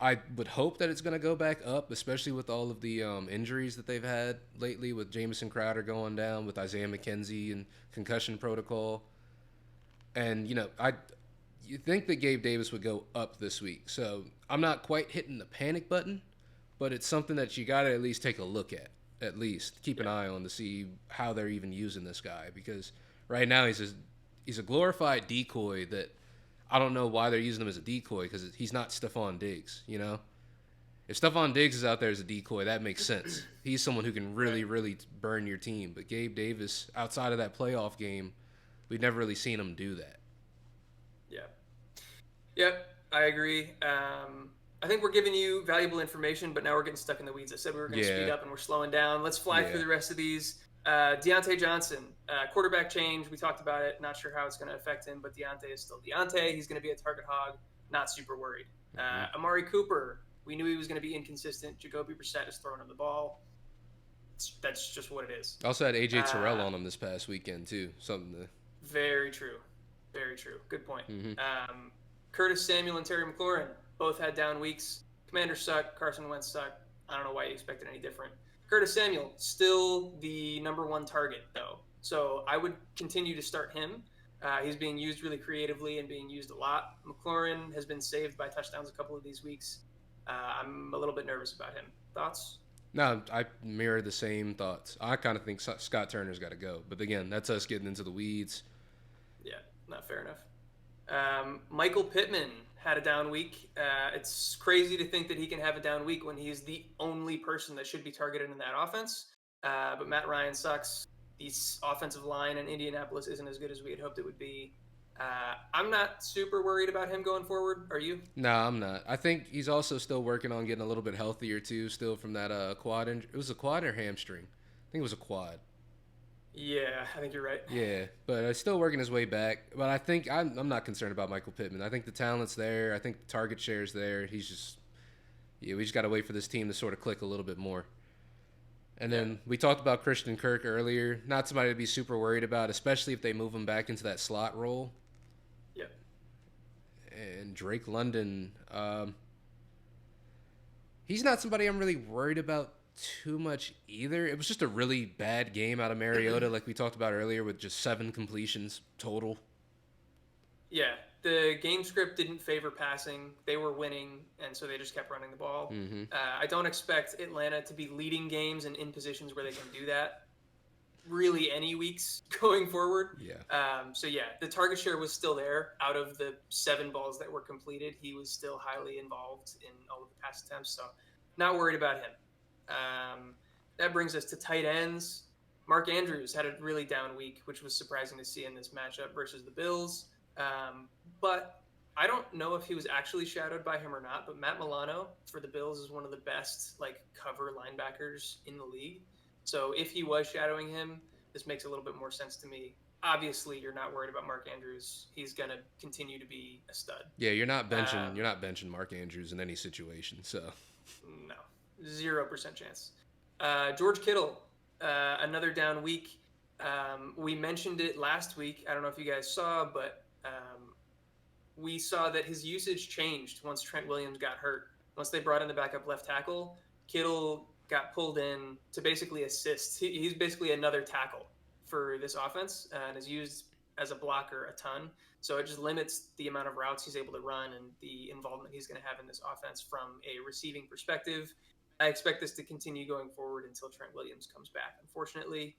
I would hope that it's going to go back up, especially with all of the injuries that they've had lately, with Jamison Crowder going down, with Isaiah McKenzie and concussion protocol. And, you think that Gabe Davis would go up this week. So I'm not quite hitting the panic button, but it's something that you got to at least take a look at least keep an eye on to see how they're even using this guy. Because right now he's a glorified decoy that I don't know why they're using him as a decoy, because he's not Stephon Diggs, If Stephon Diggs is out there as a decoy, that makes sense. He's someone who can really, really burn your team. But Gabe Davis, outside of that playoff game, we've never really seen him do that. Yeah. Yep, I agree. I think we're giving you valuable information, but now we're getting stuck in the weeds. I said we were going to speed up, and we're slowing down. Let's fly through the rest of these. Deontay Johnson, quarterback change. We talked about it. Not sure how it's going to affect him, but Deontay is still Deontay. He's going to be a target hog. Not super worried. Amari Cooper, we knew he was going to be inconsistent. Jacoby Brissett is throwing him the ball. That's just what it is. Also had A.J. Terrell on him this past weekend, too. Something to... Very true. Very true. Good point. Curtis Samuel and Terry McLaurin both had down weeks. Commanders suck. Carson Wentz sucked. I don't know why you expected any different. Curtis Samuel, still the number one target, though. So I would continue to start him. He's being used really creatively and being used a lot. McLaurin has been saved by touchdowns a couple of these weeks. I'm a little bit nervous about him. Thoughts? No, I mirror the same thoughts. I kind of think Scott Turner's got to go. But again, that's us getting into the weeds. Yeah, not fair enough. Michael Pittman had a down week. It's crazy to think that he can have a down week when he's the only person that should be targeted in that offense. But Matt Ryan sucks. The offensive line in Indianapolis isn't as good as we had hoped it would be. I'm not super worried about him going forward. Are you? No, I'm not. I think he's also still working on getting a little bit healthier, too, still from that quad injury. It was a quad or hamstring? I think it was a quad. Yeah, I think you're right. Yeah, but he's still working his way back. But I think I'm not concerned about Michael Pittman. I think the talent's there. I think the target share's there. He's just, we just got to wait for this team to sort of click a little bit more. And then we talked about Christian Kirk earlier. Not somebody to be super worried about, especially if they move him back into that slot role. Yeah. And Drake London, he's not somebody I'm really worried about too much either. It was just a really bad game out of Mariota, like we talked about earlier, with just 7 completions total. Yeah, the game script didn't favor passing. They were winning, and so they just kept running the ball. I don't expect Atlanta to be leading games and in positions where they can do that really any weeks going forward. So the target share was still there. Out of the 7 balls that were completed, he was still highly involved in all of the pass attempts, so not worried about him. That brings us to tight ends. Mark Andrews had a really down week, which was surprising to see in this matchup versus the Bills. But I don't know if he was actually shadowed by him or not, but Matt Milano for the Bills is one of the best cover linebackers in the league. So if he was shadowing him, this makes a little bit more sense to me. Obviously, you're not worried about Mark Andrews. He's going to continue to be a stud. Yeah, you're not benching Mark Andrews in any situation. So no, 0% chance. George Kittle, another down week. We mentioned it last week. I don't know if you guys saw, but we saw that his usage changed once Trent Williams got hurt. Once they brought in the backup left tackle, Kittle got pulled in to basically assist. He's basically another tackle for this offense and is used as a blocker a ton. So it just limits the amount of routes he's able to run and the involvement he's going to have in this offense from a receiving perspective. I expect this to continue going forward until Trent Williams comes back, unfortunately.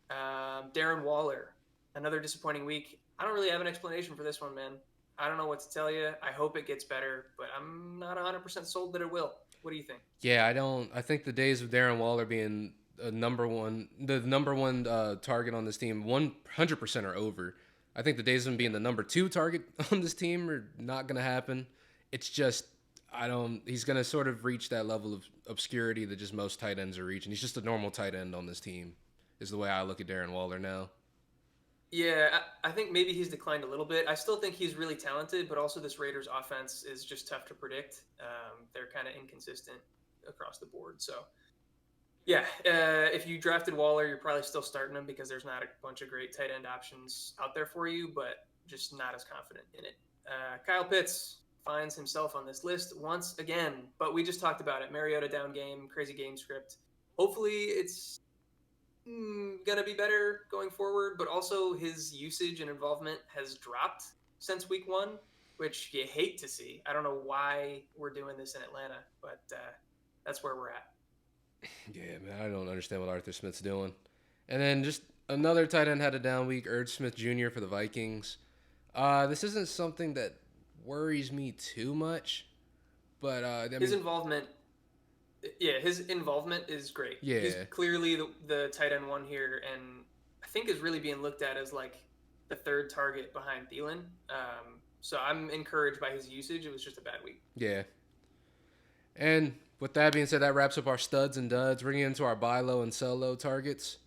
Darren Waller, another disappointing week. I don't really have an explanation for this one, man. I don't know what to tell you. I hope it gets better, but I'm not 100% sold that it will. What do you think? Yeah, I think the days of Darren Waller being the number one target on this team, 100% are over. I think the days of him being the number 2 target on this team are not going to happen. It's just, he's going to sort of reach that level of obscurity that just most tight ends are reaching. He's just a normal tight end on this team, is the way I look at Darren Waller now. Yeah, I think maybe he's declined a little bit. I still think he's really talented, but also this Raiders offense is just tough to predict. They're kind of inconsistent across the board. So, yeah, if you drafted Waller, you're probably still starting him because there's not a bunch of great tight end options out there for you, but just not as confident in it. Kyle Pitts finds himself on this list once again, but we just talked about it. Mariota down game, crazy game script. Hopefully it's gonna be better going forward, but also his usage and involvement has dropped since week 1, which you hate to see. I don't know why we're doing this in Atlanta, but that's where we're at. Yeah, man, I don't understand what Arthur Smith's doing. And then just another tight end had a down week, Ertz Smith Jr. for the Vikings. This isn't something that worries me too much, but his involvement is great. Yeah. He's clearly the tight end 1 here, and I think is really being looked at as like the 3rd target behind Thielen. So I'm encouraged by his usage. It was just a bad week. Yeah. And with that being said, that wraps up our studs and duds. We're getting into our buy low and sell low targets.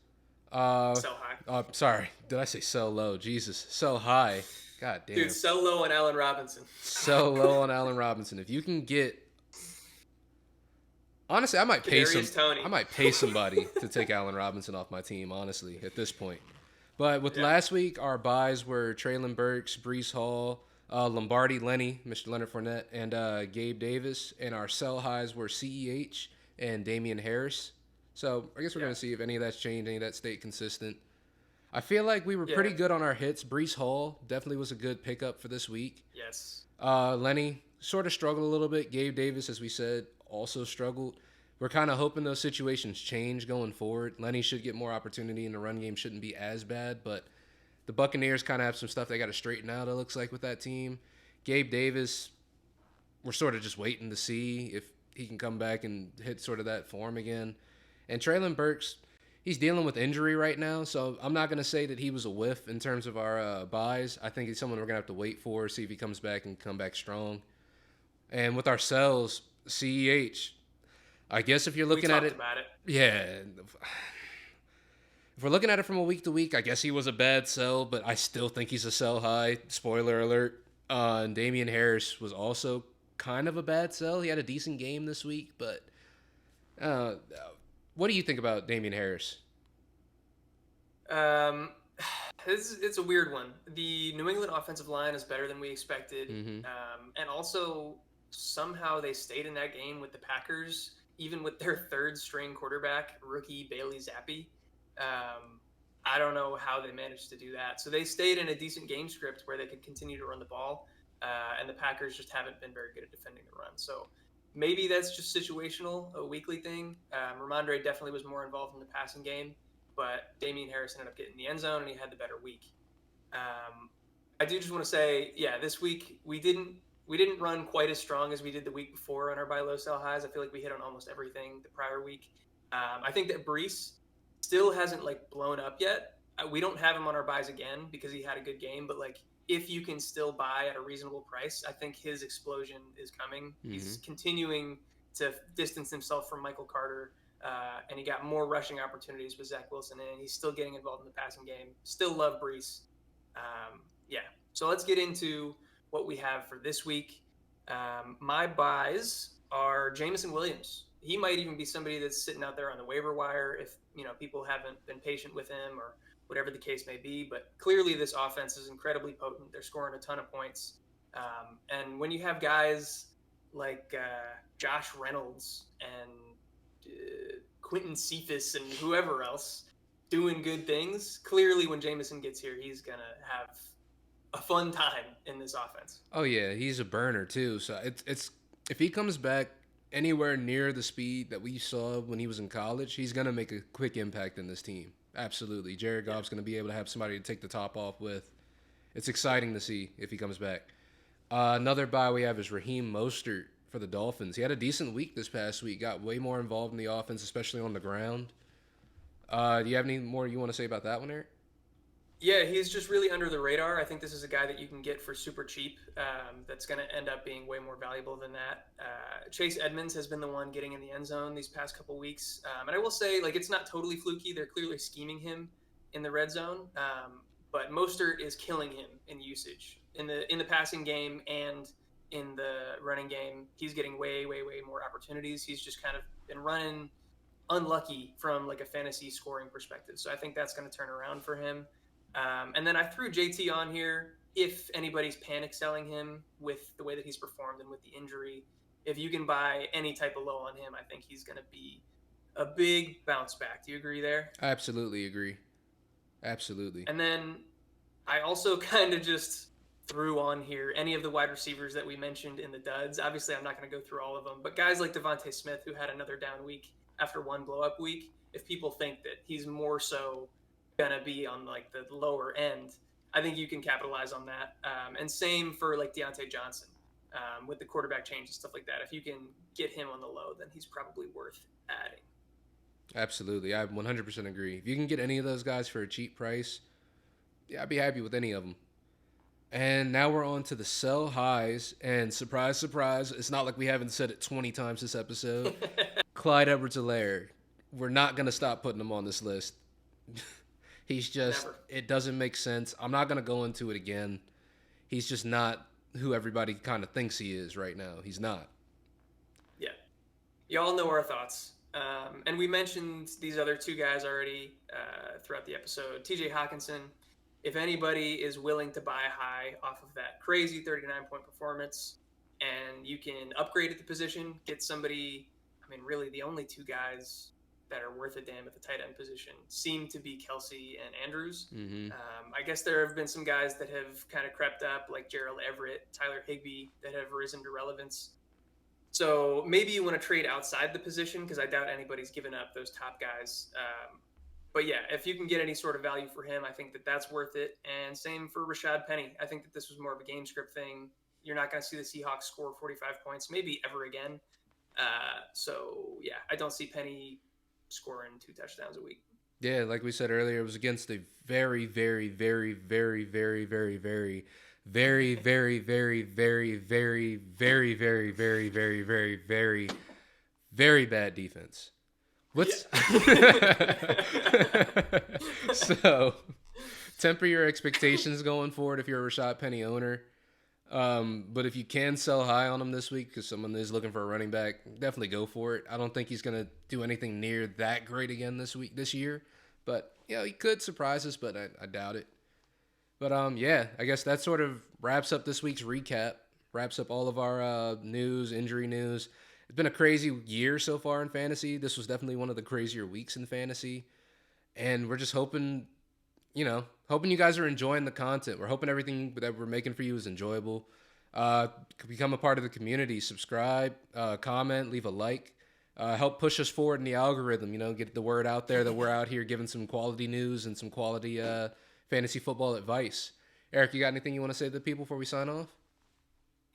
Sell high. Sorry. Did I say sell low? Jesus. Sell high. God damn. Dude, sell low on Allen Robinson. Sell low on Allen Robinson. If you can get... Honestly, I might pay somebody to take Allen Robinson off my team, honestly, at this point. But with last week, our buys were Treyland Burks, Breece Hall, Lombardi Lenny, Mr. Leonard Fournette, and Gabe Davis. And our sell highs were CEH and Damien Harris. So I guess we're going to see if any of that's changed, any of that stayed consistent. I feel like we were pretty good on our hits. Breece Hall definitely was a good pickup for this week. Yes. Lenny sort of struggled a little bit. Gabe Davis, as we said, also struggled. We're kind of hoping those situations change going forward. Lenny should get more opportunity, and the run game shouldn't be as bad, but the Buccaneers kind of have some stuff they got to straighten out, it looks like, with that team. Gabe Davis, we're sort of just waiting to see if he can come back and hit sort of that form again. And Treyland Burks, he's dealing with injury right now, so I'm not going to say that he was a whiff in terms of our buys. I think he's someone we're going to have to wait for, see if he comes back and come back strong. And with our sells, CEH, I guess if you're looking at it, if we're looking at it from a week to week, I guess he was a bad sell, but I still think he's a sell high. Spoiler alert. And Damien Harris was also kind of a bad sell. He had a decent game this week, but what do you think about Damien Harris? It's a weird one. The New England offensive line is better than we expected, and also somehow they stayed in that game with the Packers, even with their 3rd string quarterback, rookie Bailey Zappi. I don't know how they managed to do that. So they stayed in a decent game script where they could continue to run the ball, and the Packers just haven't been very good at defending the run. So maybe that's just situational, a weekly thing. Ramondre definitely was more involved in the passing game, but Damien Harris ended up getting the end zone, and he had the better week. I do just want to say, this week we didn't run quite as strong as we did the week before on our buy low sell highs. I feel like we hit on almost everything the prior week. I think that Breece still hasn't blown up yet. We don't have him on our buys again because he had a good game, but if you can still buy at a reasonable price, I think his explosion is coming. He's continuing to distance himself from Michael Carter, and he got more rushing opportunities with Zach Wilson, and he's still getting involved in the passing game. Still love Breece. So let's get into what we have for this week. My buys are Jameson Williams. He might even be somebody that's sitting out there on the waiver wire if people haven't been patient with him or whatever the case may be. But clearly this offense is incredibly potent. They're scoring a ton of points. And when you have guys like Josh Reynolds and Quentin Cephas and whoever else doing good things, clearly when Jameson gets here, he's going to have a fun time in this offense. Oh yeah, he's a burner too. So it's if he comes back anywhere near the speed that we saw when he was in college, he's gonna make a quick impact in this team. Absolutely, Jared Goff's gonna be able to have somebody to take the top off with. It's exciting to see if he comes back. Another buy we have is Raheem Mostert for the Dolphins. He had a decent week this past week. Got way more involved in the offense, especially on the ground. Do you have any more you want to say about that one, Eric? Yeah, he's just really under the radar. I think this is a guy that you can get for super cheap. That's going to end up being way more valuable than that. Chase Edmonds has been the one getting in the end zone these past couple weeks, and I will say, like, it's not totally fluky. They're clearly scheming him in the red zone, but Mostert is killing him in usage in the passing game and in the running game. He's getting way more opportunities. He's just kind of been running unlucky from like a fantasy scoring perspective. So I think that's going to turn around for him. And then I threw JT on here. If anybody's panic selling him with the way that he's performed and with the injury, if you can buy any type of low on him, I think he's going to be a big bounce back. Do you agree there? I absolutely agree. Absolutely. And then I also kind of just threw on here any of the wide receivers that we mentioned in the duds. Obviously, I'm not going to go through all of them, but guys like Devontae Smith, who had another down week after one blow-up week, if people think that he's more so gonna be on like the lower end, I think you can capitalize on that. And same for like Deontay Johnson with the quarterback change and stuff like that. If you can get him on the low, then he's probably worth adding. Absolutely. I 100% agree. If you can get any of those guys for a cheap price, yeah, I'd be happy with any of them. And now we're on to the sell highs. And surprise, surprise, it's not like we haven't said it 20 times this episode. Clyde Edwards-Helaire. We're not going to stop putting him on this list. He's just, Never. It doesn't make sense. I'm not going to go into it again. He's just not who everybody kind of thinks he is right now. He's not. Yeah. Y'all know our thoughts. And we mentioned these other two guys already throughout the episode. TJ Hawkinson, if anybody is willing to buy high off of that crazy 39-point performance and you can upgrade at the position, get somebody, I mean, really the only two guys that are worth a damn at the tight end position seem to be Kelsey and Andrews. Mm-hmm. I guess there have been some guys that have kind of crept up, like Gerald Everett, Tyler Higbee, that have risen to relevance. So maybe you want to trade outside the position because I doubt anybody's given up those top guys. But yeah, if you can get any sort of value for him, I think that that's worth it. And same for Rashad Penny. I think that this was more of a game script thing. You're not going to see the Seahawks score 45 points, maybe ever again. So yeah, I don't see Penny scoring 2 touchdowns a week. Yeah, like we said earlier, it was against a very, very, very, very, very, very, very, very, very, very, very, very, very, very, very, very, very, very, very bad defense. What's so temper your expectations going forward if you're a Rashad Penny owner. But if you can sell high on him this week because someone is looking for a running back, definitely go for it. I don't think he's going to do anything near that great again this year. But, yeah, he could surprise us, but I doubt it. But, yeah, I guess that sort of wraps up this week's recap, wraps up all of our news, injury news. It's been a crazy year so far in fantasy. This was definitely one of the crazier weeks in fantasy. And we're just hoping you guys are enjoying the content. We're hoping everything that we're making for you is enjoyable. Become a part of the community. Subscribe, comment, leave a like. Help push us forward in the algorithm. Get the word out there that we're out here giving some quality news and some quality fantasy football advice. Eric, you got anything you want to say to the people before we sign off?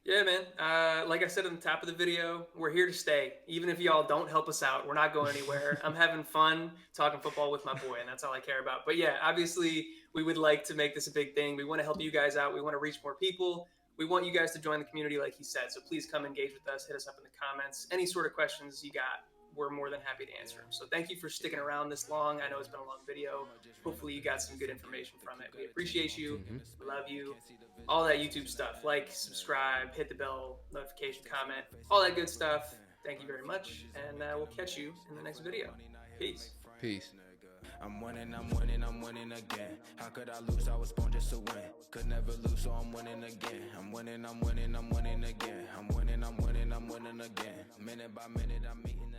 Yeah, man. Like I said in the top of the video, we're here to stay. Even if y'all don't help us out, we're not going anywhere. I'm having fun talking football with my boy, and that's all I care about. But yeah, obviously, we would like to make this a big thing. We want to help you guys out. We want to reach more people. We want you guys to join the community, like he said. So please come engage with us. Hit us up in the comments. Any sort of questions you got, we're more than happy to answer them. So thank you for sticking around this long. I know it's been a long video. Hopefully you got some good information from it. We appreciate you. We love you. All that YouTube stuff. Like, subscribe, hit the bell, notification, comment, all that good stuff. Thank you very much. And we'll catch you in the next video. Peace. Peace. I'm winning again. How could I lose? I was born just to win. Could never lose, so I'm winning again. I'm winning again. I'm winning again. Minute by minute, I'm meeting